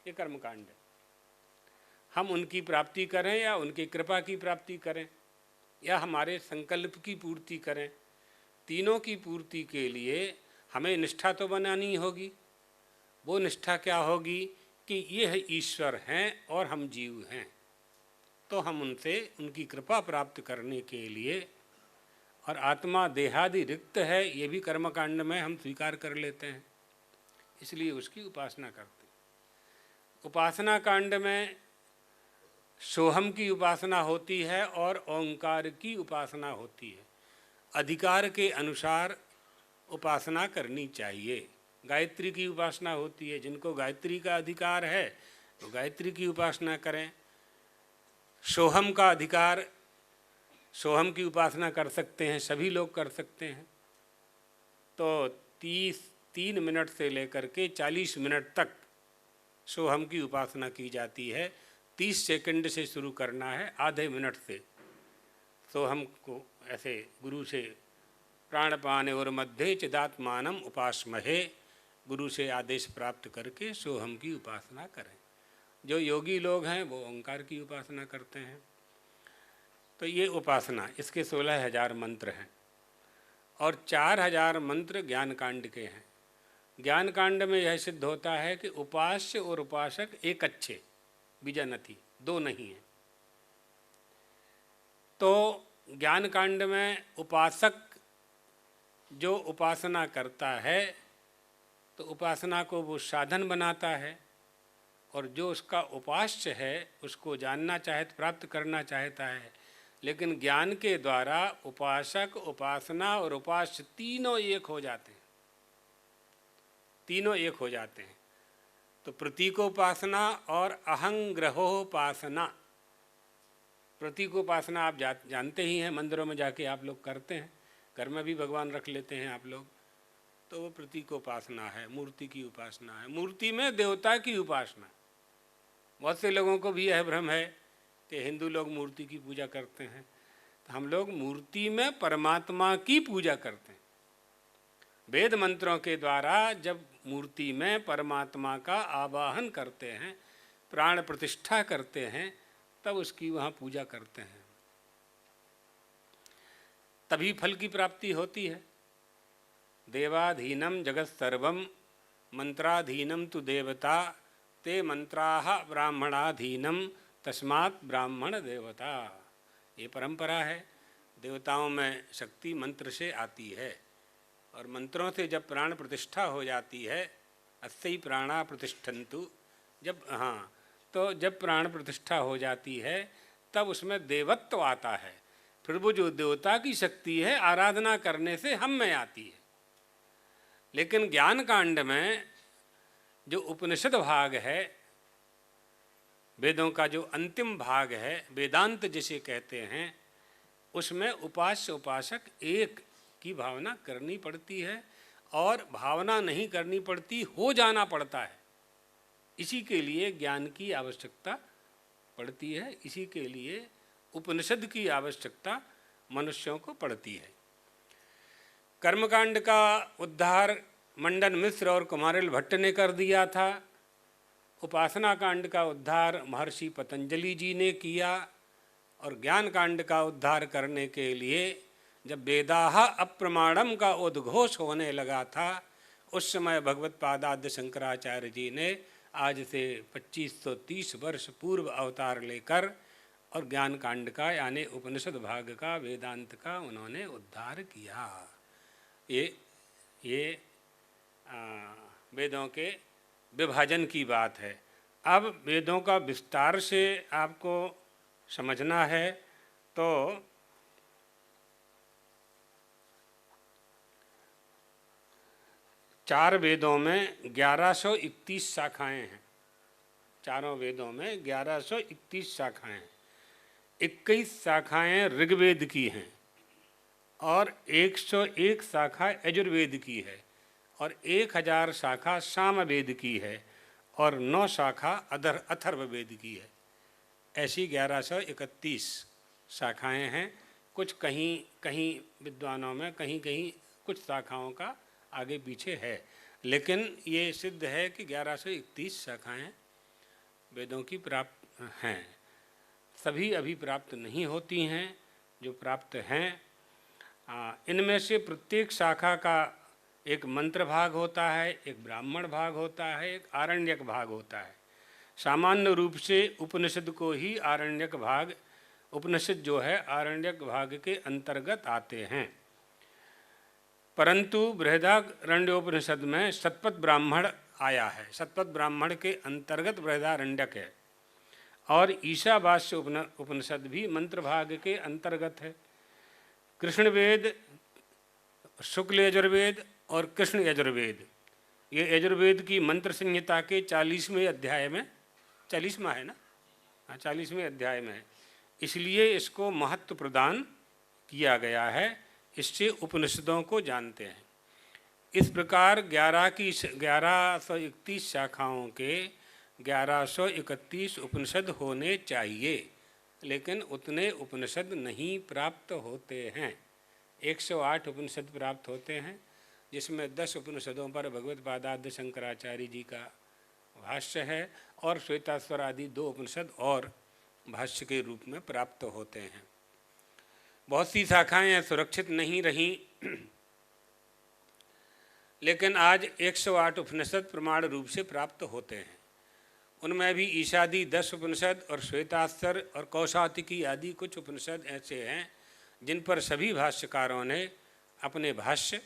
ये कर्मकांड है। हम उनकी प्राप्ति करें या उनकी कृपा की प्राप्ति करें या हमारे संकल्प की पूर्ति करें, तीनों की पूर्ति के लिए हमें निष्ठा तो बनानी होगी। वो निष्ठा क्या होगी कि ये ईश्वर हैं और हम जीव हैं, तो हम उनसे उनकी कृपा प्राप्त करने के लिए, और आत्मा देहादि रिक्त है, ये भी कर्मकांड में हम स्वीकार कर लेते हैं, इसलिए उसकी उपासना करते हैं। उपासना कांड में सोहम की उपासना होती है और ओंकार की उपासना होती है। अधिकार के अनुसार उपासना करनी चाहिए। गायत्री की उपासना होती है, जिनको गायत्री का अधिकार है तो गायत्री की उपासना करें। सोहम का अधिकार, सोहम की उपासना कर सकते हैं, सभी लोग कर सकते हैं। तो 3 मिनट से लेकर के 40 मिनट तक सोहम की उपासना की जाती है। 30 सेकंड से शुरू करना है, आधे मिनट से सोहम को ऐसे गुरु से प्राणपाने और मध्य चिदात्मानम उपासमहे, गुरु से आदेश प्राप्त करके सोहम की उपासना करें। जो योगी लोग हैं वो ओंकार की उपासना करते हैं। तो ये उपासना, इसके 16,000 मंत्र हैं और 4,000 मंत्र ज्ञान कांड के हैं। ज्ञान कांड में यह सिद्ध होता है कि उपास्य और उपासक एक अच्छे, बीजानति, 2 नहीं हैं। तो ज्ञान कांड में उपासक जो उपासना करता है तो उपासना को वो साधन बनाता है, और जो उसका उपास्य है उसको जानना चाहता, प्राप्त करना चाहता है। लेकिन ज्ञान के द्वारा उपासक, उपासना और उपास्य तीनों एक हो जाते हैं, तीनों एक हो जाते हैं। तो प्रतीकोपासना और अहंग्रहोपासना, प्रतीकोपासना आप जानते ही हैं, मंदिरों में जाके आप लोग करते हैं, घर में भी भगवान रख लेते हैं आप लोग, तो वो प्रतीकोपासना है, मूर्ति की उपासना है, मूर्ति में देवता की उपासना। बहुत से लोगों को भी यह भ्रम है कि हिंदू लोग मूर्ति की पूजा करते हैं, तो हम लोग मूर्ति में परमात्मा की पूजा करते हैं। वेद मंत्रों के द्वारा जब मूर्ति में परमात्मा का आवाहन करते हैं, प्राण प्रतिष्ठा करते हैं, तब उसकी वहाँ पूजा करते हैं, तभी फल की प्राप्ति होती है। देवाधीनम जगत सर्वम मंत्राधीनम तु देवता ते मंत्राः ब्राह्मणाधीनम तस्मात् ब्राह्मण देवता। ये परंपरा है, देवताओं में शक्ति मंत्र से आती है, और मंत्रों से जब प्राण प्रतिष्ठा हो जाती है, अस्यै प्राणा प्रतिष्ठन्तु, तो जब प्राण प्रतिष्ठा हो जाती है तब उसमें देवत्व आता है। फिर वो जो देवता की शक्ति है आराधना करने से हम में आती है। लेकिन ज्ञान कांड में जो उपनिषद भाग है, वेदों का जो अंतिम भाग है, वेदांत जिसे कहते हैं, उसमें उपास्य उपासक एक की भावना करनी पड़ती है, और भावना नहीं करनी पड़ती, हो जाना पड़ता है। इसी के लिए ज्ञान की आवश्यकता पड़ती है, इसी के लिए उपनिषद की आवश्यकता मनुष्यों को पड़ती है। कर्मकांड का उद्धार मंडन मिश्र और कुमारिल भट्ट ने कर दिया था। उपासना कांड का उद्धार महर्षि पतंजलि जी ने किया, और ज्ञान कांड का उद्धार करने के लिए जब वेदाः अप्रमाणम का उद्घोष होने लगा था, उस समय भगवत पादाद्य शंकराचार्य जी ने आज से 2530 वर्ष पूर्व अवतार लेकर और ज्ञान कांड का यानी उपनिषद भाग का, वेदांत का उन्होंने उद्धार किया। ये वेदों के विभाजन की बात है। अब वेदों का विस्तार से आपको समझना है तो चार वेदों में 1131 शाखाएं हैं। चारों वेदों में 1131 शाखाएं हैं। 21 शाखाएं ऋग्वेद की हैं और 101 शाखा यजुर्वेद की है और 1000 शाखा सामवेद की है और 9 शाखा अथर्ववेद की है। ऐसी 1131 शाखाएं हैं। कुछ कहीं कहीं विद्वानों में कहीं कहीं कुछ शाखाओं का आगे पीछे है, लेकिन ये सिद्ध है कि 1131 शाखाएं वेदों की प्राप्त हैं। सभी अभी प्राप्त नहीं होती हैं, जो प्राप्त हैं इनमें से प्रत्येक शाखा का एक मंत्र भाग होता है, एक ब्राह्मण भाग होता है, एक आरण्यक भाग होता है। सामान्य रूप से उपनिषद को ही आरण्यक भाग, उपनिषद जो है आरण्यक भाग के अंतर्गत आते हैं, परंतु बृहदारण्योपनिषद में शतपथ ब्राह्मण आया है। शतपथ ब्राह्मण के अंतर्गत बृहदारण्यक है और ईशावास्य उपनिषद भी मंत्र भाग के अंतर्गत है। कृष्ण वेद, शुक्ल यजुर्वेद और कृष्ण यजुर्वेद, ये यजुर्वेद की मंत्र संहिता के 40वें अध्याय में, 40वां है ना, 40वें अध्याय में है, इसलिए इसको महत्व प्रदान किया गया है। इससे उपनिषदों को जानते हैं। इस प्रकार 1131 शाखाओं के 1131 उपनिषद होने चाहिए, लेकिन उतने उपनिषद नहीं प्राप्त होते हैं। 108 उपनिषद प्राप्त होते हैं, जिसमें 10 उपनिषदों पर भगवत पादाद्य शंकराचार्य जी का भाष्य है और श्वेताश्वर आदि 2 उपनिषद और भाष्य के रूप में प्राप्त होते हैं। बहुत सी शाखाएं सुरक्षित नहीं रहीं, लेकिन आज 108 उपनिषद प्रमाण रूप से प्राप्त होते हैं। उनमें भी ईशादि 10 उपनिषद और श्वेताश्वर और कौशातिकी आदि कुछ उपनिषद ऐसे हैं जिन पर सभी भाष्यकारों ने अपने भाष्य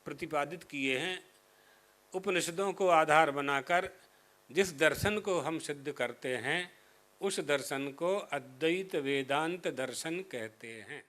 प्रतिपादित किए हैं। उपनिषदों को आधार बनाकर जिस दर्शन को हम सिद्ध करते हैं उस दर्शन को अद्वैत वेदांत दर्शन कहते हैं।